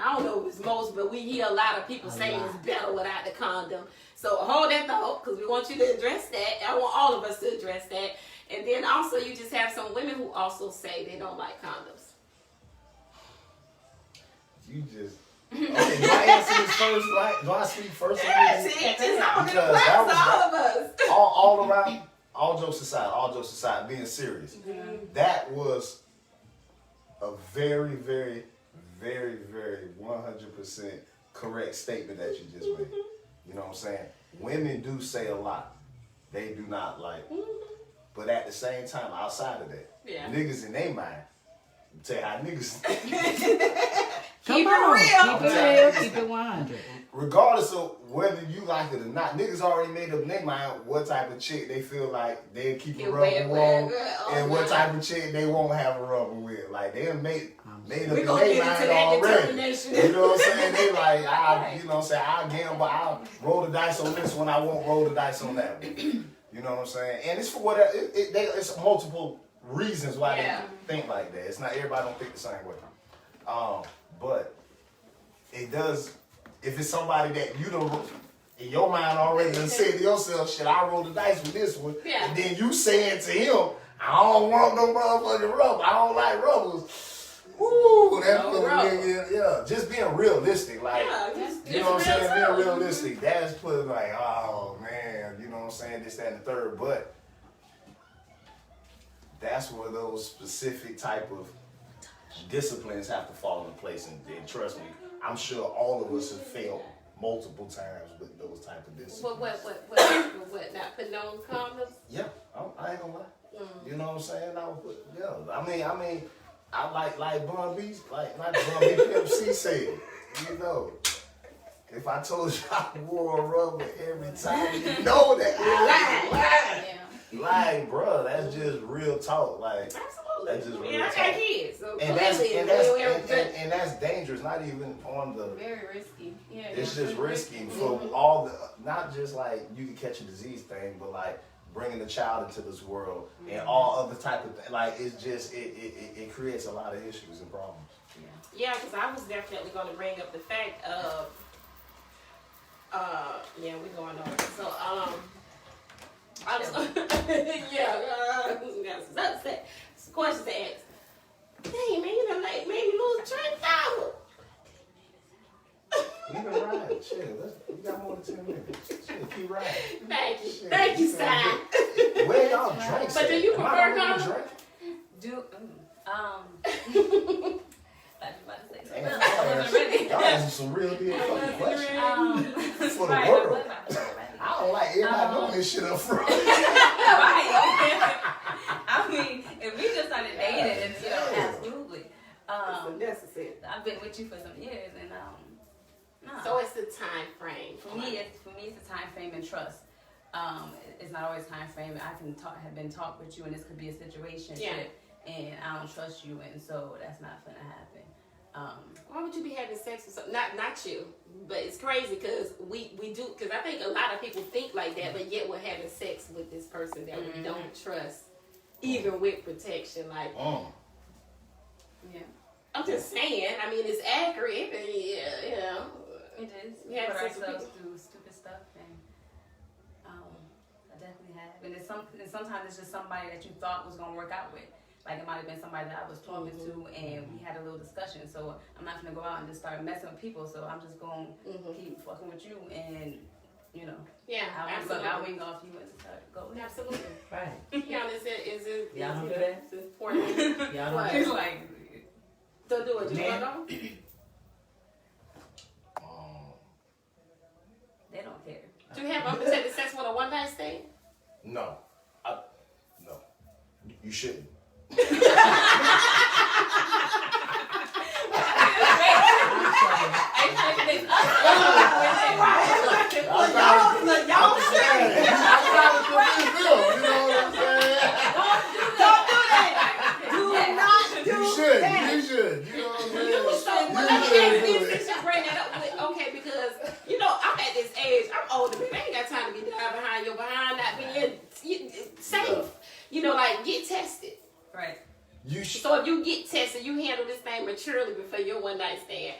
I don't know if it's most, but we hear a lot of people saying it's better without the condom. So hold that thought, because we want you to address that. I want all of us to address that. And then also you just have some women who also say they don't like condoms. You just... Okay, do I answer this first? Do I speak first? Yeah, see, it's all Because applies that to was all of us. all around, all jokes aside, being serious, that was a very, very, very, very 100% correct statement that you just made. You know what I'm saying? Women do say a lot. They do not like. But at the same time, outside of that, niggas in their mind, tell you how niggas Keep it real. Keep it real. Keep it 100. regardless of whether you like it or not, niggas already made up in their mind what type of chick they feel like they'll keep a rubber warm and what type of chick they won't have a rubber with. Like they done made up in their mind already. You know what I'm saying? They like, you know what I'm saying? I'll gamble, I'll roll the dice on this one, I won't roll the dice on that one. You know what I'm saying? And it's for whatever, it's multiple reasons why they think like that. It's not, everybody don't think the same way. But it does, if it's somebody that you don't, in your mind already done said to yourself, shit, I roll the dice with this one. And then you saying to him, I don't want no motherfucking rubber. I don't like rubbers. Woo, that's just being realistic. Like, you know what I'm saying? Being realistic. That's put like, oh man, you know what I'm saying? This, that, and the third. But that's where those specific type of disciplines have to fall in place. And trust me, I'm sure all of us have failed multiple times with those type of disciplines. What? Not putting on condoms? Yeah, I ain't gonna lie. You know what I'm saying? I would put, I mean, I like Bun B, like not Bun B, Pimp C said, you know, if I told you I wore a rubber every time, you know that I like, bro, that's just real talk. Like, absolutely. That's just real I talk. got kids, so and that's dangerous. Not even on the. Very risky. Yeah. It's just risky for all the, not just like you can catch a disease thing, but like bringing the child into this world and all other type of things. Like it's just it creates a lot of issues and problems. Yeah, because I was definitely going to bring up the fact of Yeah, we going over. So, I was, got some questions to ask. Dang, man, you done made me lose train of thought. You been riding. Shit, we got more than 10 minutes. Shit, keep riding. Thank you. Shit, Thank you, you sound Stein. good. Where y'all drinks But at? do you Am I prefer the only condoms? drink? I wasn't ready. Y'all asking some real deal fucking questions. For the Right, world. I wasn't ready. I don't like everybody doing this shit up front. Right. I mean, if we just started dating, and absolutely. Necessary. I've been with you for some years, and no. So it's the time frame. For me, it's the time frame and trust. It's not always time frame. I can have been talked with you, and this could be a situation, and I don't trust you, and so that's not gonna happen. Why would you be having sex with some, not you, but it's crazy because we do, because I think a lot of people think like that, but yet we're having sex with this person that we don't trust, even with protection. Like, Yeah. I'm just saying, I mean, it's accurate, and It is. We We have put sex with ourselves through stupid stuff, and I definitely have. And and sometimes it's just somebody that you thought was gonna work out with. Like it might have been somebody that I was talking to, and we had a little discussion. So I'm not gonna go out and just start messing with people. So I'm just gonna keep fucking with you, and I'll wing off you and start going. Absolutely. Right. Keon, is it Y'all don't do that? it's important. Y'all What? don't It's like, Don't do it. You Man. wanna go? they don't care. Do you have unprotected sex with a one night stand? No. No. You shouldn't. Y'all serious? I'm trying to convince them, you know what I'm saying? Don't do that. Do not do You should. that. You should. You know what I'm saying? So, well, let me ask you since you bring that up. Okay, because, I'm at this age, I'm older, but I ain't got time to be down behind your behind, not being safe. Like, get tested. Right. You should. So if you get tested, you handle this thing maturely before your one night stand.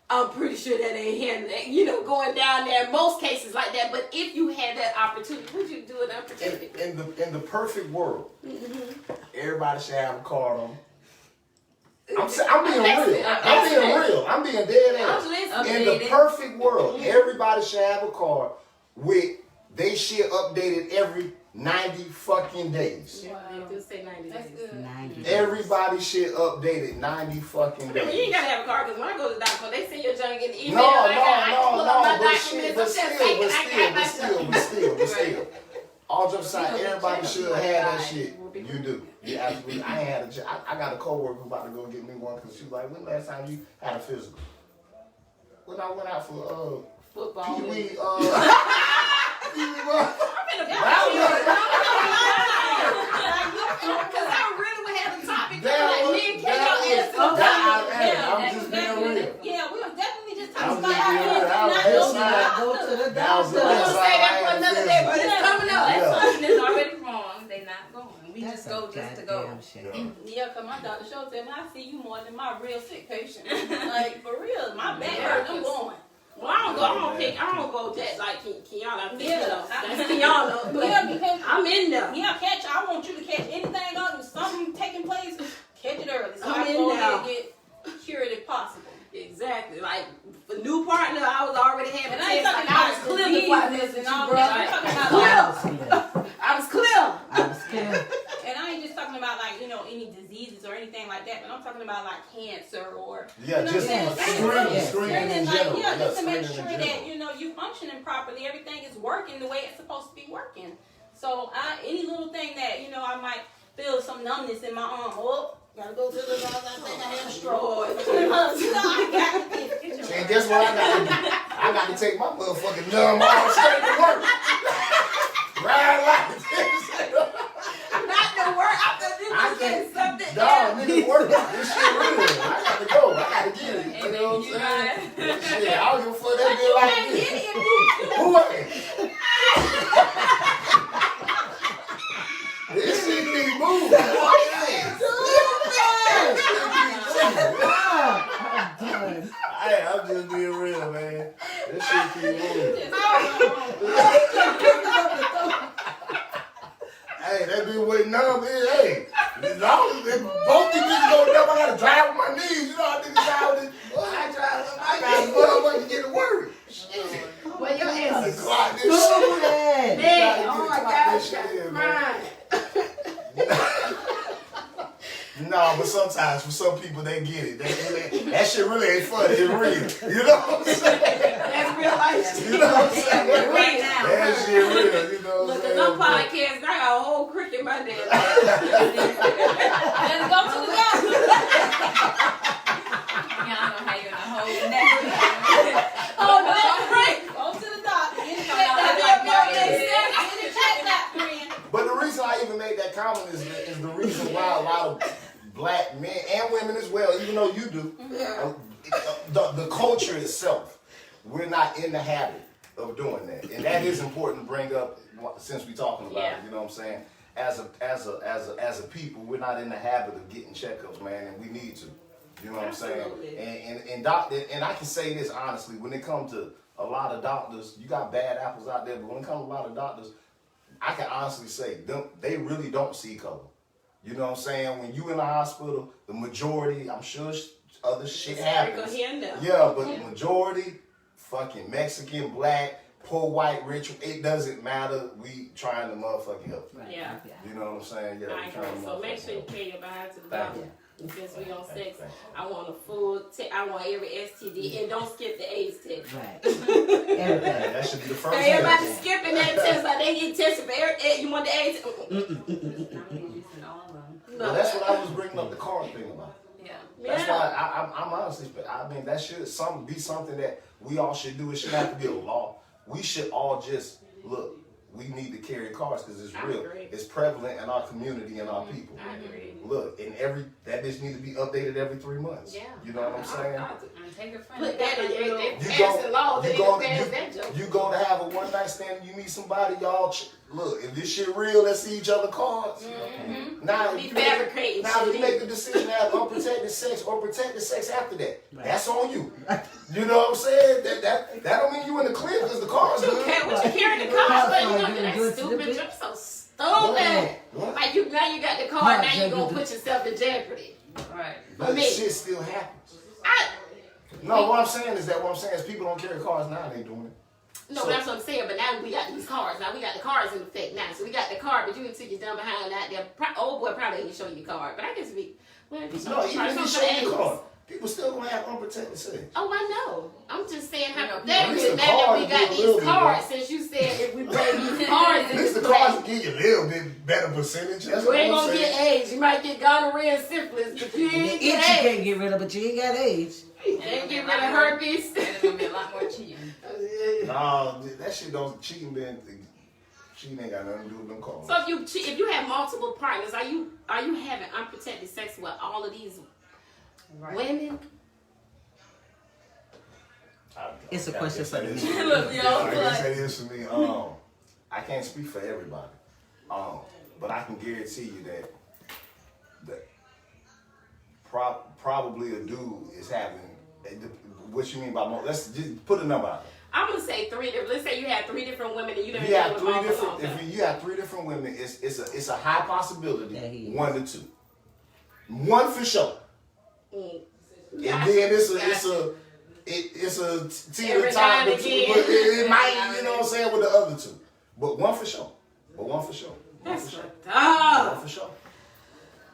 I'm pretty sure that ain't handling, going down there in most cases like that. But if you had that opportunity, would you do it unprotected? In the perfect world, everybody should have a card on. I'm being real. I'm being dead ass. In the perfect world, everybody should have a card with they shit updated every 90 fucking days. Wow. They do say 90 That's days. good. 90. Everybody shit updated 90 fucking days. You ain't gotta have a card because when I go to the doctor, they send your junk in the email. No, but still. All jokes aside, everybody should have that shit. You do. You absolutely. I ain't had I got a coworker who about to go get me one because she was like, when last time you had a physical? When I went out for football. Pee-wee, Because I really would have a topic. I'm just being real. Yeah, we were definitely just I'm talking just being real. Go to the That was the doctor. last Say that time for I another had day, a but physical. it's coming up. Yeah. That's something that's already wrong. They not going. We That's just go just to go. goddamn shame. Yeah, because my doctor showed me I see you more than my real sick patient. Like, for real, my back hurt, I'm going. Well, I don't go that like Kiana. Yeah. That's Kiana. But Yeah, because I'm in there. yeah, I want you to catch anything up, if something taking place, catch it early. So I'm I can in go now. ahead and get cured if possible. Exactly. Like for new partner, I was already having And I ain't sex. talking Like, I was about clear before I diseases messed with and all you, bro. that. I'm talking about I was clear. I was scared. and I ain't just talking about like, any diseases or anything like that, but I'm talking about like cancer or Yeah, just screening in general. yeah, just to make screening sure in that general. you functioning properly, everything is working the way it's supposed to be working. So any little thing that I might feel some numbness in my arm. Oh, gotta go to the doctor. I think I had a stroke. I got to And guess what I got to do? I got to take my motherfucking numb arm straight to work. Ride like this. Not the word. I thought you I were saying something. Dog, nigga, work. This shit real. I got to go. I got to get it. You know what I'm saying? Shit, I don't give a fuck that be like this. Who ain't? This shit keep moving. I'm just being real, man. This shit keep moving. Both these niggas go up, I gotta drive with my knees. You know how niggas drive with this? I got motherfucker to get to work. Well, your ass is Clock this shit. Stupid. big. Oh my Clock gosh, this shit in, crying. No, but sometimes for some people they get it. That shit really ain't funny. It's real. You know what I'm saying? That's real life shit. You know what I'm saying? Right now. That shit real. You know what Look, I'm at saying? them podcasts, I got a whole cricket in my damn Let's go to the doctor. Yeah, I don't know how you're gonna hold that. Oh, that's great. Go to the doctor. Get it checked out, friend. But the reason I even made that comment is the reason why a lot of black men and women as well, even though you do, the culture itself, we're not in the habit of doing that, and that is important to bring up since we're talking about it. You know what I'm saying? As a people, we're not in the habit of getting checkups, man, and we need to. You know what Absolutely. I'm saying? And I can say this honestly, when it comes to a lot of doctors, you got bad apples out there, but when it comes to a lot of doctors, I can honestly say they really don't see color. You know what I'm saying? When you in the hospital, the majority, I'm sure other shit happens. Yeah, but the majority, fucking Mexican, black, poor, white, rich, it doesn't matter. We trying to motherfucking help. Yeah. You know what I'm saying? Yeah, I we trying agree. to So make sure you help. carry your bag to the Thank doctor. you. Since we on sex, I want a full. I want every STD, and don't skip the AIDS test. Right. Yeah, Everything. that should be the first Everybody test. skipping that test, like they get tested for every. You want the AIDS? Well, that's what I was bringing up the card thing about. Yeah. That's why I'm honestly, I mean, that should be something that we all should do. It should have to be a law. We should all just look. We need to carry cards because it's real. agree. It's prevalent in our community and our people. I agree. Look, and that bitch need to be updated every 3 months. Yeah. You know what I'm saying? Take your friend. Put that in your. They You pass the law. They go, pass that joke. you go to have a one night stand. You meet somebody, y'all. Look, if this shit real, let's see each other cards. Now, Be if fabricating now if shit you make the decision to have unprotected sex or protected sex after that, that's on you. You know what I'm saying? That don't mean you in the clear because the car's You good. can't. What you carrying the card for? You gonna do that stupid? You're so stupid. What? Like now you got the card. Now you gonna put yourself in jeopardy. Right. But me. shit still happens. I. No, what I'm saying is people don't carry cars now. They doing it. No, So- but that's what I'm saying. But now we got these cars. Now we got the cars in effect now. So we got the card, but you until you're done behind that. Old boy probably ain't show you your card. But I guess well, if you show No, your even card, if you it's show for your the car, AIDS. people still gonna have unprotected sex. Oh, I know. I'm just saying At hypothetically, least the now that card we give got you a little these bit cards, since you said if we bring these cards At in least the this cars place, will give you a little bit better percentage. That's you what ain't I'm gonna saying. get AIDS. You might get gonorrhea and syphilis, but you The ain't itch get you AIDS. can't get rid of, but you ain't got AIDS. You ain't get rid of herpes. There's gonna be a lot more cheating. No, that shit don't cheating ain't got nothing to do with them cars. So if you have multiple partners, are you having unprotected sex with all of these women? It's a question for the men. Look, yo, I guess that is for me. I can't speak for everybody. But I can guarantee you that probably a dude is having. What you mean by more? Let's just put a number out there. I'm gonna say 3 different. Let's say you had 3 different women and you didn't You have with 3 all of different. them. If you have 3 different women, it's a high possibility. That he is. 1 to 2. 1 for sure. Mm. And then it's a teeter Every top, now and but again. it might, you know what I'm saying, with the other 2. But 1 for sure. One That's for sure. fucked One for sure.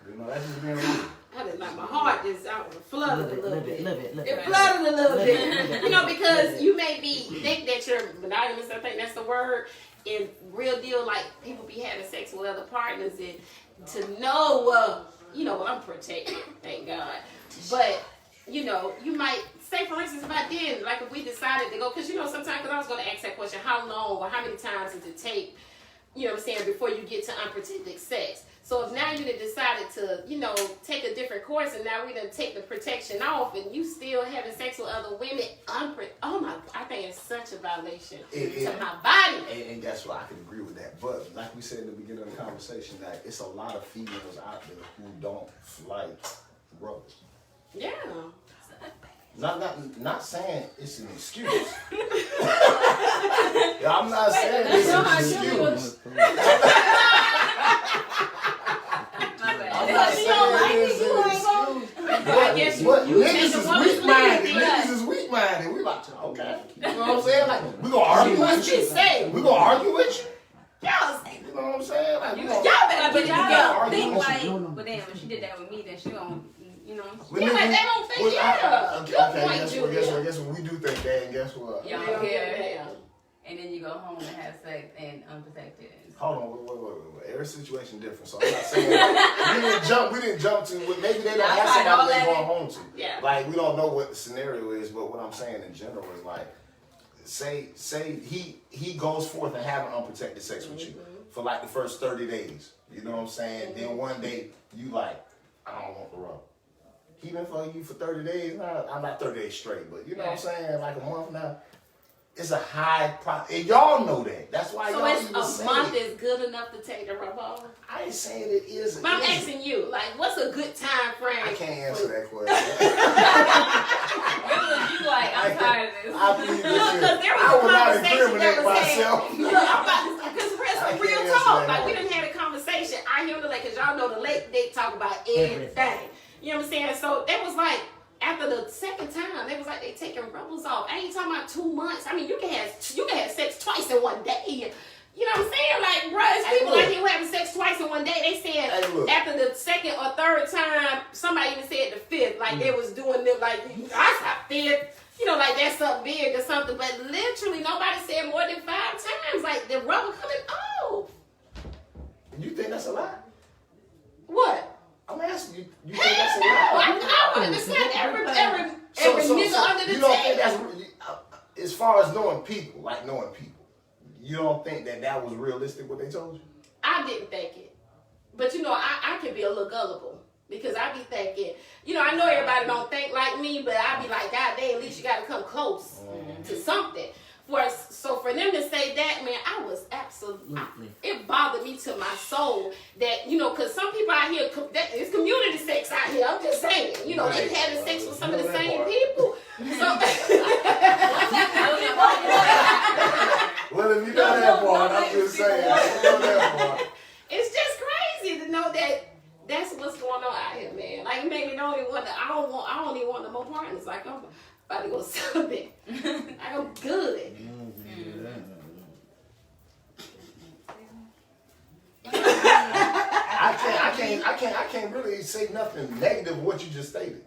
You know, that's just being real. That is like my heart just flooded a little bit. Little It flooded a little bit. You know, because you may think that you're monogamous, I think that's the word. In real deal, like people be having sex with other partners and to know, I'm protected, thank God. But, you might say, for instance, if I did, like if we decided to go, because sometimes, because I was going to ask that question, how long or how many times does it take, before you get to unprotected sex? So if now you done decided to, take a different course and now we done take the protection off and you still having sex with other women, I think it's such a violation to my body. And that's why I can agree with that. But like we said in the beginning of the conversation, that it's a lot of females out there who don't like brothers. Yeah. Not saying it's an excuse. I'm not saying it's an excuse. I'm because you don't like it, you ain't gonna. I guess you Niggas is weak-minded. Niggas is weak-minded. We like, okay. You know what I'm saying? Like, we gonna argue with you. We gonna argue with you. Y'all say, You know what I'm saying? Like, y'all better get it Y'all together. don't think No. like, but damn, if she did that with me, then she gon', you know. Yeah, like they don't think, yeah. Good point, Julia. Guess what? We do think that, and guess what? Y'all Yeah, care. yeah. And then you go home and have sex and unprotected. Hold on, wait. Every situation different. So I'm not saying we didn't jump to. Maybe they don't have somebody they're going home to. Yeah. Like we don't know what the scenario is, but what I'm saying in general is like, say he goes forth and having unprotected sex with you for like the first 30 days. You know what I'm saying? Then one day you like, I don't want the rub. He been fucking you for 30 days now. I'm not 30 days straight, but you know what I'm saying? Like a month now. It's a high and y'all know that. That's why So y'all it's even a say month it. is good enough to take the rub off? I ain't saying it isn't. But I'm asking you, like, what's a good time frame? I can't answer that question. You like, I'm tired of this. I believe this. Because there was I a will not conversation that incriminate was saying, myself. look, I'm about to, because I some can't real answer talk. that. Like, we done had a conversation. I hear the like, because y'all know the late date talk about everything. You know what I'm saying? So that was like, after the second time, they was like, they taking rubbers off. I ain't talking about 2 months. I mean, you can have sex twice in one day. You know what I'm saying? Like, bruh, it's people like you having sex twice in one day. They said after the second or third time, somebody even said the fifth, like they was doing it like, I stopped fifth. You know, like that's something big or something. But literally, nobody said more than 5 times. Like, the rubber coming off. You think that's a lie? What? I'm asking you. You think that's a lie? I would understand every nigga under the you don't think table. that's as far as knowing people, like knowing people. You don't think that was realistic what they told you? I didn't think it. But you know, I can be a little gullible. Because I be thinking, you know, I know everybody don't think like me, but I be like, God dang, at least you gotta come close to something. So for them to say that, man, I was absolutely, it bothered me to my soul that, you know, because some people out here, it's community sex out here, I'm just saying, you know, they having sex with some of the same people. So, well, if you know that part, I'm just saying, you know that part. It's just crazy to know that that's what's going on out here, man. Like, it made me don't even want to, I don't even want no more partners. Like, I'm about to go something. Like, I'm good. I can't really say nothing negative of what you just stated.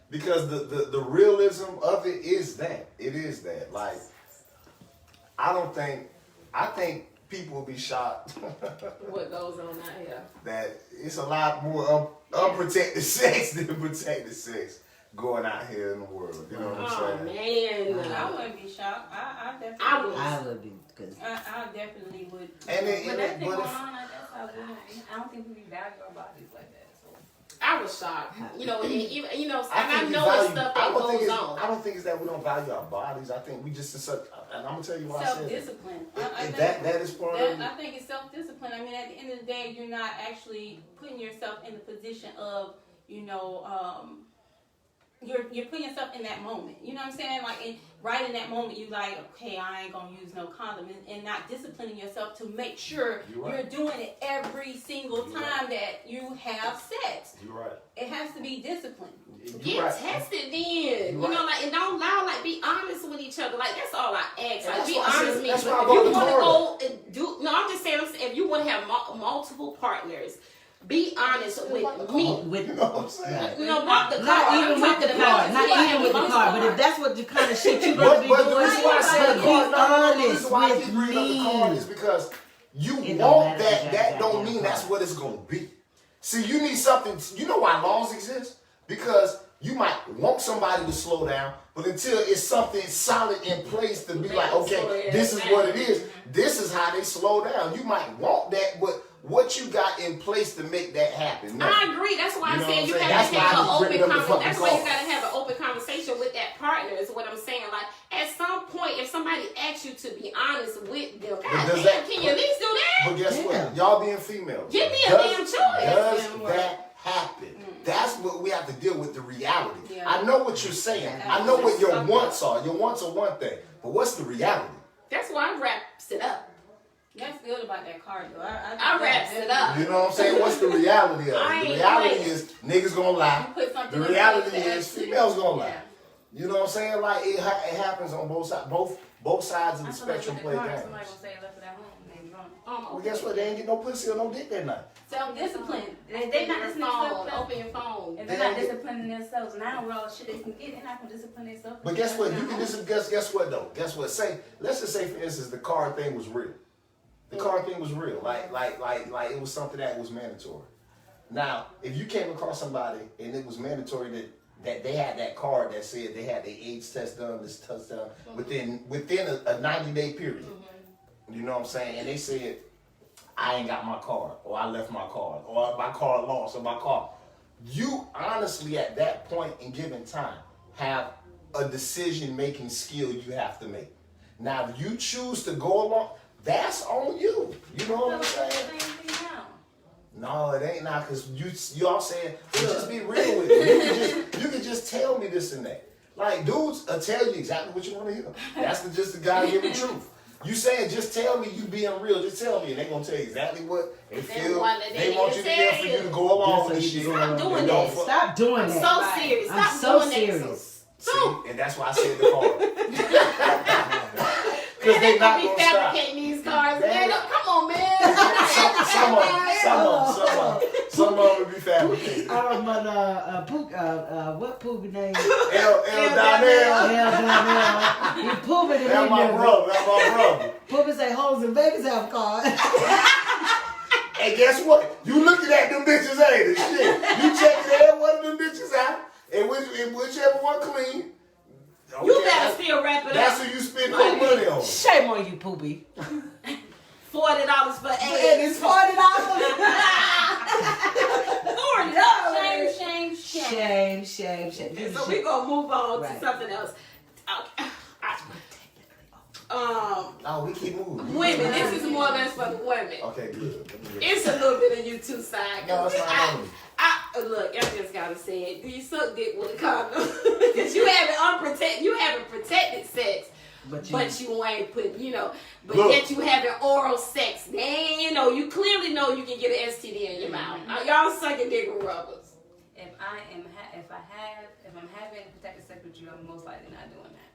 Because the realism of it is that. It is that. Like, I think people will be shocked What goes on out here? that it's a lot more unprotected sex than protected sex going out here in the world. You know what I'm saying? Man. I wouldn't be shocked. I definitely I would. I would be, because I definitely would. And then, But that's been but going if, on like that, so I don't think we value our bodies like that. So I was shocked. You know, and even, you know, and I I think know we value, stuff I that don't think goes it's, on. I don't think it's that we don't value our bodies. I think we just in such, and I'm gonna tell you why I said that. Self-discipline. That is part of it. I think it's self-discipline. I mean, at the end of the day, you're not actually putting yourself in the position of, you know, you're putting yourself in that moment. You know what I'm saying? Like, right in that moment, you like, okay, I ain't gonna use no condom, and not disciplining yourself to make sure you're doing it every single time that you have sex. You're right. It has to be disciplined. Get tested then. You know, like, and don't lie, like, be honest with each other. Like, that's all I ask. Like, be honest with me. If you want to go and do, no, I'm just saying, if you want to have multiple partners, be honest with me. with, You know what I'm saying? You know, walk the not car. even with the car, not even with the car, but if that's what the kind of shit you gonna be But doing, the reason why I say the car, be the reason why I honest keep with bringing up the car me. is because you It don't want matter that. if That you don't got mean that that's car. what it's gonna be. See, you need something. You know why laws exist? Because you might want somebody to slow down, but until it's something solid in place to be like, okay, this is what it is. This is how they slow down. You might want that, but what you got in place to make that happen? I agree. That's why You I'm know saying you what I'm gotta saying? have an That's why I open keep bringing up the conversation. fucking That's why you car. gotta have an open conversation with that partner. Is what I'm saying. Like, at some point, if somebody asks you to be honest with them, God does damn, that- can you at least do that? But guess what? Y'all being females. Give me a damn choice. Does that happen? That's what we have to deal with, the reality. Yeah. I know what you're saying. I know what your wants are. Your wants are one thing. But what's the reality? That's why I wraps it up. That's feel about that card though. I wraps it up. You know what I'm saying? What's the reality of it? The reality is niggas gonna lie. You put something The in reality place to is actually- females gonna lie. Yeah. You know what I'm saying? Like it happens on both sides. Both sides of the I feel like spectrum with the play car, games. somebody gonna say left it at home. Maybe wrong. Well, guess what? They ain't get no pussy or no dick that night. Self-discipline. If they not Your listening phone. to Open your phone. if they're not disciplining themselves now, with all the shit they can get, they're not gonna discipline themselves. But guess what? You can guess what though? Guess what? Let's just say for instance the card thing was real. The card thing was real. Like it was something that was mandatory. Now, if you came across somebody and it was mandatory that they had that card that said they had their AIDS test done, this test done within a 90-day period. You know what I'm saying? And they said, I ain't got my card, or I left my card, or my card lost, or my card. You honestly at that point in given time have a decision-making skill you have to make. Now, if you choose to go along, that's on you. You know what I'm saying? No, it ain't now, because y'all saying, well, just be real with it. You can just tell me this and that. Like, dudes will tell you exactly what you want to hear. That's just the God-given truth. You saying, just tell me you being real, just tell me, and they going to tell you exactly what they feel. They want you to hear for you to go along with this shit. Stop doing that. Stop doing I'm that. so serious. I'm Stop so doing serious. that. See, and that's why I said the card. Man, they they not gonna be gonna stop. fabricating these cards. Man, come on, man. Some of them be fabricated. What poopy name? El Donnell. He pooping in That's my brother. That's my brother. Poopy say hoes in Vegas have card. And guess what? You looking at them bitches, ain't it? Shit. You checking every one of them bitches out, and whichever one clean. Okay, You better still wrap it that's up. who you spend your money on. Shame on you, poopy. $40 for And eggs. it's $40. Shame. Shame. So we gonna move on Right. to something else. Okay. No, we keep moving. Women. This is more or less for the women. Okay, good. It's a little bit of you two side. No, it's not on me. Look, I just gotta say it. Do you suck dick with a condom? Because you having protected sex, but you ain't put, but Look. yet you having oral sex. Then you clearly know you can get an STD in your mouth. Y'all sucking dick with rubbers. If I'm having protected sex with you, I'm most likely not doing that.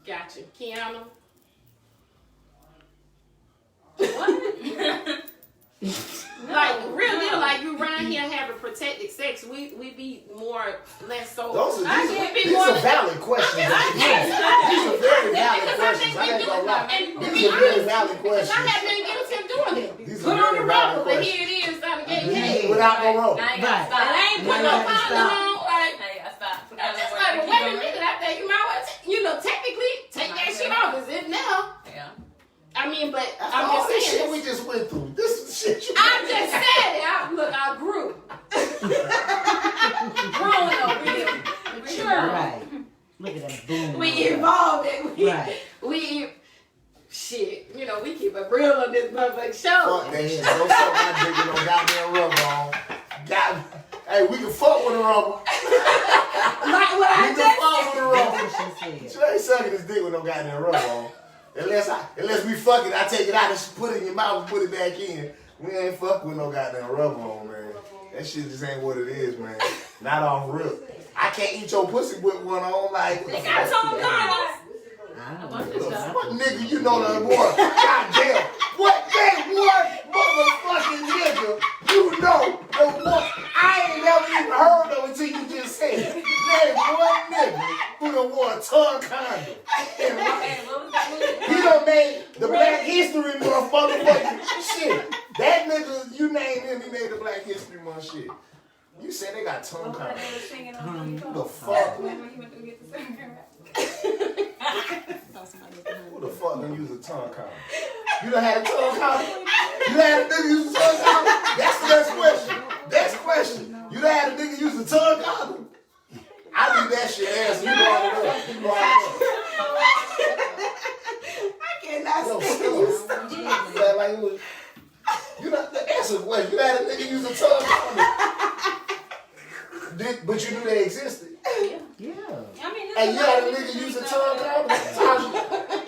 Gotcha, Kiana. What? Like really, like you around here having protected sex, we be less so. These are valid questions. These are very valid questions. I ain't gonna lie. These are very valid Because I questions. have been guilty of doing it. These Put are on the very valid rubber, but questions. here it is, out of gate head. Without no rope. Now you gotta stop. And I ain't put Now no you gotta condom stop. on. Like, Now you gotta stop. I'm just like, well, wait a minute. I think you might want to, technically take that shit off. Is it now? Yeah. I mean, but I'm All just this shit saying. we just went through. This is shit you. I'm just saying. I grew. Growing over here. Mature. Right. Look at that boom. We evolved it. Right. Shit. We keep it real on this motherfucking show. Fuck that shit. Don't suck my dick with no goddamn rubber on. Hey, we can fuck with a rubber. Like what I We just can fuck with a rubber. That's what she said. You ain't sucking this dick with no goddamn rubber on. Unless we fuck it, I take it out and put it in your mouth and put it back in. We ain't fucking with no goddamn rubber on, man. That shit just ain't what it is, man. Not off rip. I can't eat your pussy with one on, like. They got some condoms. What nigga you know that boy? Goddamn. What motherfucking nigga you know the one I ain't never even heard of until you just said it. Name one nigga who done wore a tongue condom. And What was that movie? he done made the Black History Month motherfucking shit. That nigga, you named him, he made the Black History Month shit. You said they got tongue What was that condoms. they were singing on Who the fuck? Remember he went to get the singing rap? Who the fuck done use a tongue condom? You done had a tongue condom? You done had a nigga use a tongue condom? That's the next question. Next question. You done had a nigga use a tongue condom? I leave that shit ass. You brought it up. You brought it up. I cannot Yo, stand stop. you. Like it was, you know, the answer was, you had a nigga use a tongue condom. But you knew they existed. Yeah. I mean, And you had a nigga use a tongue condom?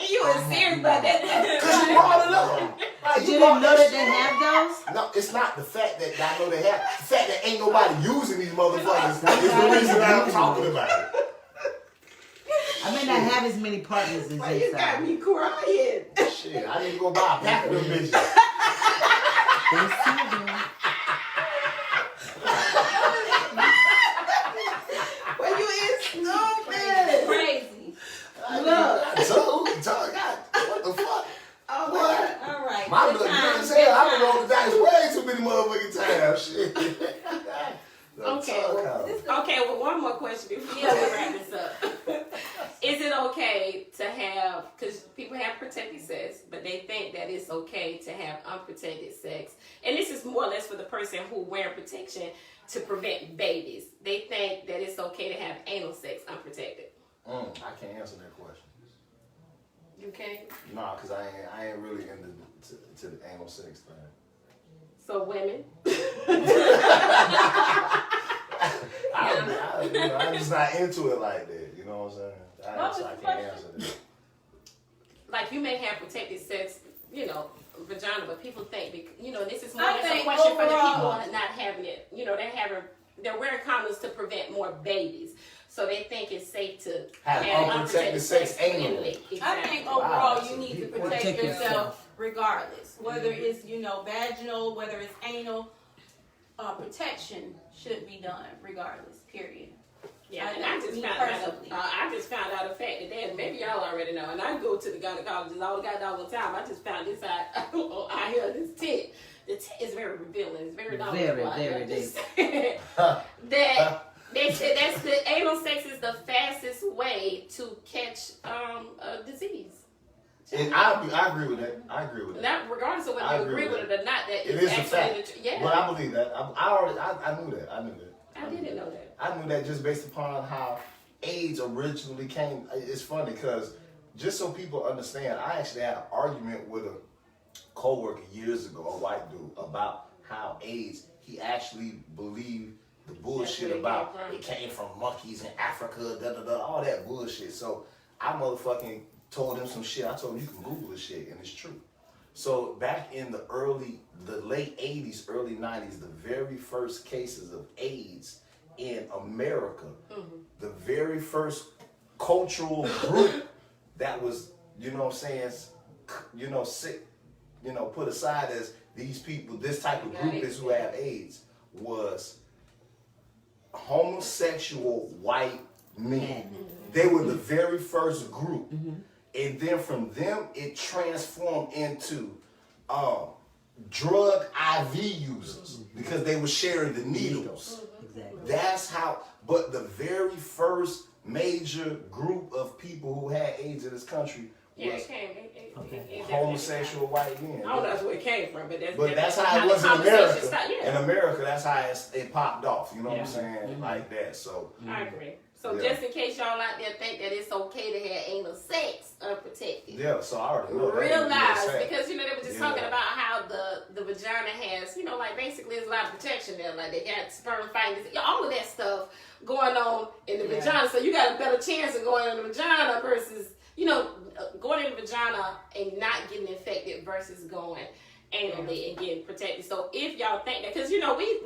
You was serious about that. Because you brought it up. Like, Nah, You didn't know that they have those? No, it's not the fact that I know they have. The fact that ain't nobody using these motherfuckers is the reason that I'm talking about it. I may not have as many partners as Why you got inside. me crying? Shit, I need to go buy a pack of them bitches. They see them. Well, you is stupid. Crazy. Look. God, what the fuck? Oh, What? All right. My good blood good times, as good hell. I've been times. rolling dice way too many motherfucking times. Shit. Okay, well, okay, well, one more question before we wrap this up. Is it okay to have, because people have protected sex, but they think that it's okay to have unprotected sex. And this is more or less for the person who wear protection to prevent babies. They think that it's okay to have anal sex unprotected. I can't answer that question. You can't? Nah, because I ain't really into to the anal sex thing. So women? I'm just not into it like that. You know what I'm saying? I can't answer that. Like, you may have protected sex, vagina, but people think, this is more I or less a think question for the overall- people not having it. They're wearing condoms to prevent more babies. So they think it's safe to Have unprotected sex anally. Exactly. I think overall Wow, you need to protect protect yourself. yourself regardless. Whether it's, vaginal, whether it's anal, protection should be done regardless, period. Yeah, I and I think just me found out. personally. I just found out a fact that maybe y'all already know, and I go to the gynecologist all the goddamn time. I just found this out. I hear this tit. The tit is very revealing. It's very knowledgeable. Very, Just that they said that's the anal sex is the fastest way to catch a disease. I agree with that. I agree with that. Not regardless of whether I you agree agree with with it or not. That It it's is a actually fact. yeah. But I believe that. I knew that. I didn't know that. I knew that just based upon how AIDS originally came. It's funny because just so people understand, I actually had an argument with a coworker years ago, a white dude, about how AIDS, he actually believed the bullshit about it came from monkeys in Africa, all that bullshit. So I motherfucking told him some shit. I told him you can Google this shit and it's true. So back in the late 80s, early 90s, the very first cases of AIDS in America, the very first cultural group that was, put aside as these people, this type of group is who have AIDS, was homosexual white men. They were the very first group. And then from them, it transformed into drug IV users because they were sharing the needles. Exactly. That's how, but the very first major group of people who had AIDS in this country Yeah, was it came. It definitely homosexual white men. I don't know that's where it came from, but That's how it was in conversation America. started. Yeah. In America, that's how it popped off. You know what I'm Yeah. saying? Like that. So I agree. So Yeah. just in case y'all out there think that it's okay to have anal sex unprotected, yeah. So I already know that. realize because they were just Yeah. talking about how the vagina has, like basically there's a lot of protection there. Like they got sperm fighters, all of that stuff going on in the vagina. So you got a better chance of going in the vagina versus going in the vagina and not getting infected versus going anally and getting protected. So if y'all think that, because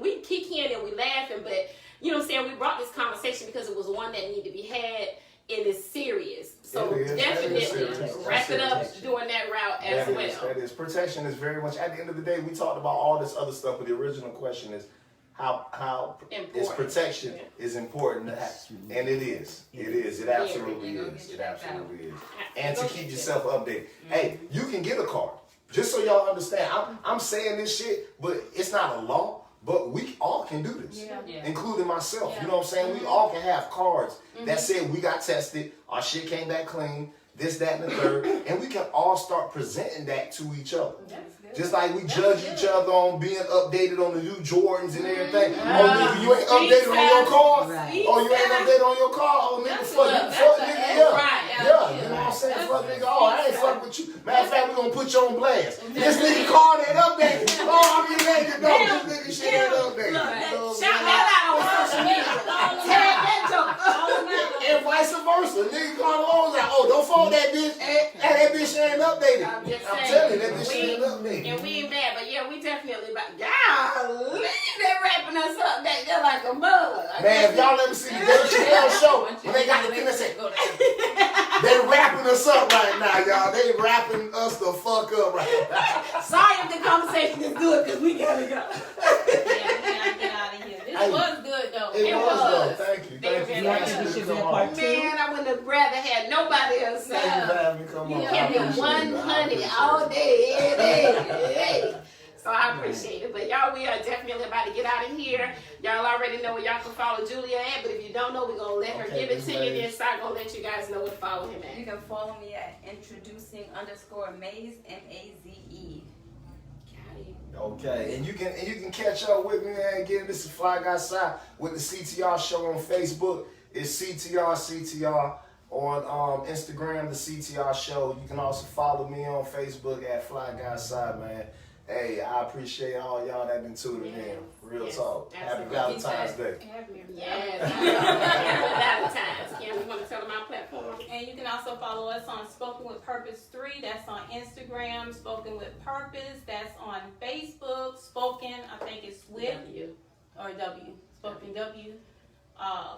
we kick in and we laughing, but you know what I'm saying, we brought this conversation because it was one that needed to be had and it's serious. So It is. definitely That is serious. wrap it up Protection. doing that route as well. That is. Protection is very much, at the end of the day, we talked about all this other stuff, but the original question is how Important. is protection Yeah. is important to have. And it is. It is. It absolutely Yeah. is. It absolutely is. Yeah. And to Go keep get yourself updated. Hey, you can get a card. Just so y'all understand, I'm saying this shit, but it's not a law. But we all can do this, Yeah. including myself. Yeah. You know what I'm saying? We all can have cards that say we got tested, our shit came back clean, this, that, and the third, and we can all start presenting that to each other. That's good. Just like we judge each other on being updated on the new Jordans and everything. Oh, nigga, you ain't updated on your car? Right. Oh, you ain't updated on your car? Oh, nigga, fuck you. that's Fuck a- nigga, that's yeah. right. Yeah, you know what I'm saying? Fuck nigga. Oh, I ain't fuck with you. Matter of fact, we gonna put you on blast. This nigga car ain't updated. Oh, I'm elated. No, this nigga shit ain't updated. You know what I'm Shout saying? that out on social media. Tag that joke. And vice versa. Nigga call the loans out. Oh, don't fold that bitch. And that that bitch ain't updated. I'm just I'm saying. telling you, that bitch ain't updated. And we ain't bad, but yeah, we definitely about. Golly, they're wrapping us up back there like a mug. Man, if y'all ever see the Dave Chappelle show, when they got the thing that said, they wrapping us up right now, y'all. They wrapping us the fuck up right now. Sorry if the conversation is good, because we gotta go. Yeah, we gotta get out of here. This was good though. It was though. Thank you. They Thank you. really Thank was. you. Should be a Come part on. two. Man, I wouldn't have rather had nobody else. Thank you for having me come on. Yeah. I Give me appreciate one it. I honey appreciate all it. day, every day. So I appreciate it. But y'all, we are definitely about to get out of here. Y'all already know where y'all can follow Julia at, but if you don't know, we're going to let her Okay, give it to you. Miss Then Maze. Sai going to let you guys know where to follow him You at. can follow me at introducing_Maze, MAZE. Okay, and you can catch up with me, man. Again, this is Fly Guy Side with the CTR show on Facebook. It's CTR on Instagram, the CTR show. You can also follow me on Facebook at Fly Guy Side, man. Hey, I appreciate all y'all that been tuning in. Real Yes, talk. Happy absolutely. Valentine's Day. Yes. Happy Valentine's. Kim, you want to tell them our platform? And you can also follow us on Spoken with Purpose 3. That's on Instagram. Spoken with Purpose. That's on Facebook. Spoken, I think it's with W. or W. Spoken W.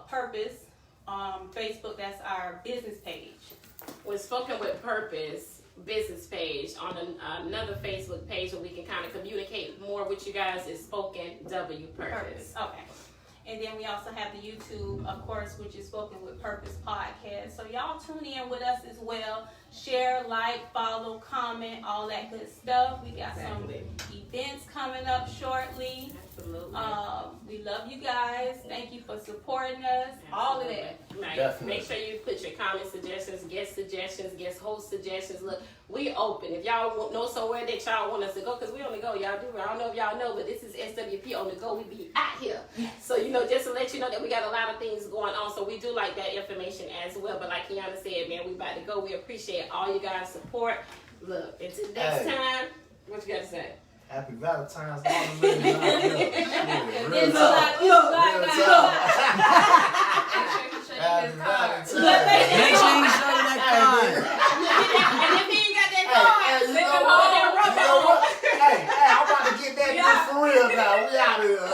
Purpose. Facebook. That's our business page. With Spoken with Purpose business page on another Facebook page where we can kind of communicate more with you guys is Spoken W Purpose. Okay. And then we also have the YouTube, of course, which is Spoken with Purpose podcast. So y'all tune in with us as well. Share, like, follow, comment, all that good stuff. We got some events coming up shortly. Absolutely. We love you guys. Thank you for supporting us. All of that. Right. Definitely. Make sure you put your comment suggestions, guest host suggestions. Look, we open. If y'all know somewhere that y'all want us to go, because we on the go, y'all do. I don't know if y'all know, but this is SWP on the go. We be out here. So, just to let you know that we got a lot of things going on. So we do like that information as well. But like Kiana said, man, we about to go. We appreciate all you guys' support. Look, until next time, what you got to say? Happy Valentine's Day. All the ladies out there. Real It's talk. Real Real talk. Happy Make Valentine's Make sure you Day. show that card. And if he ain't got that Hey, card, you send know him what? home. You know what? Hey, I'm about to get that for real now. We out of here.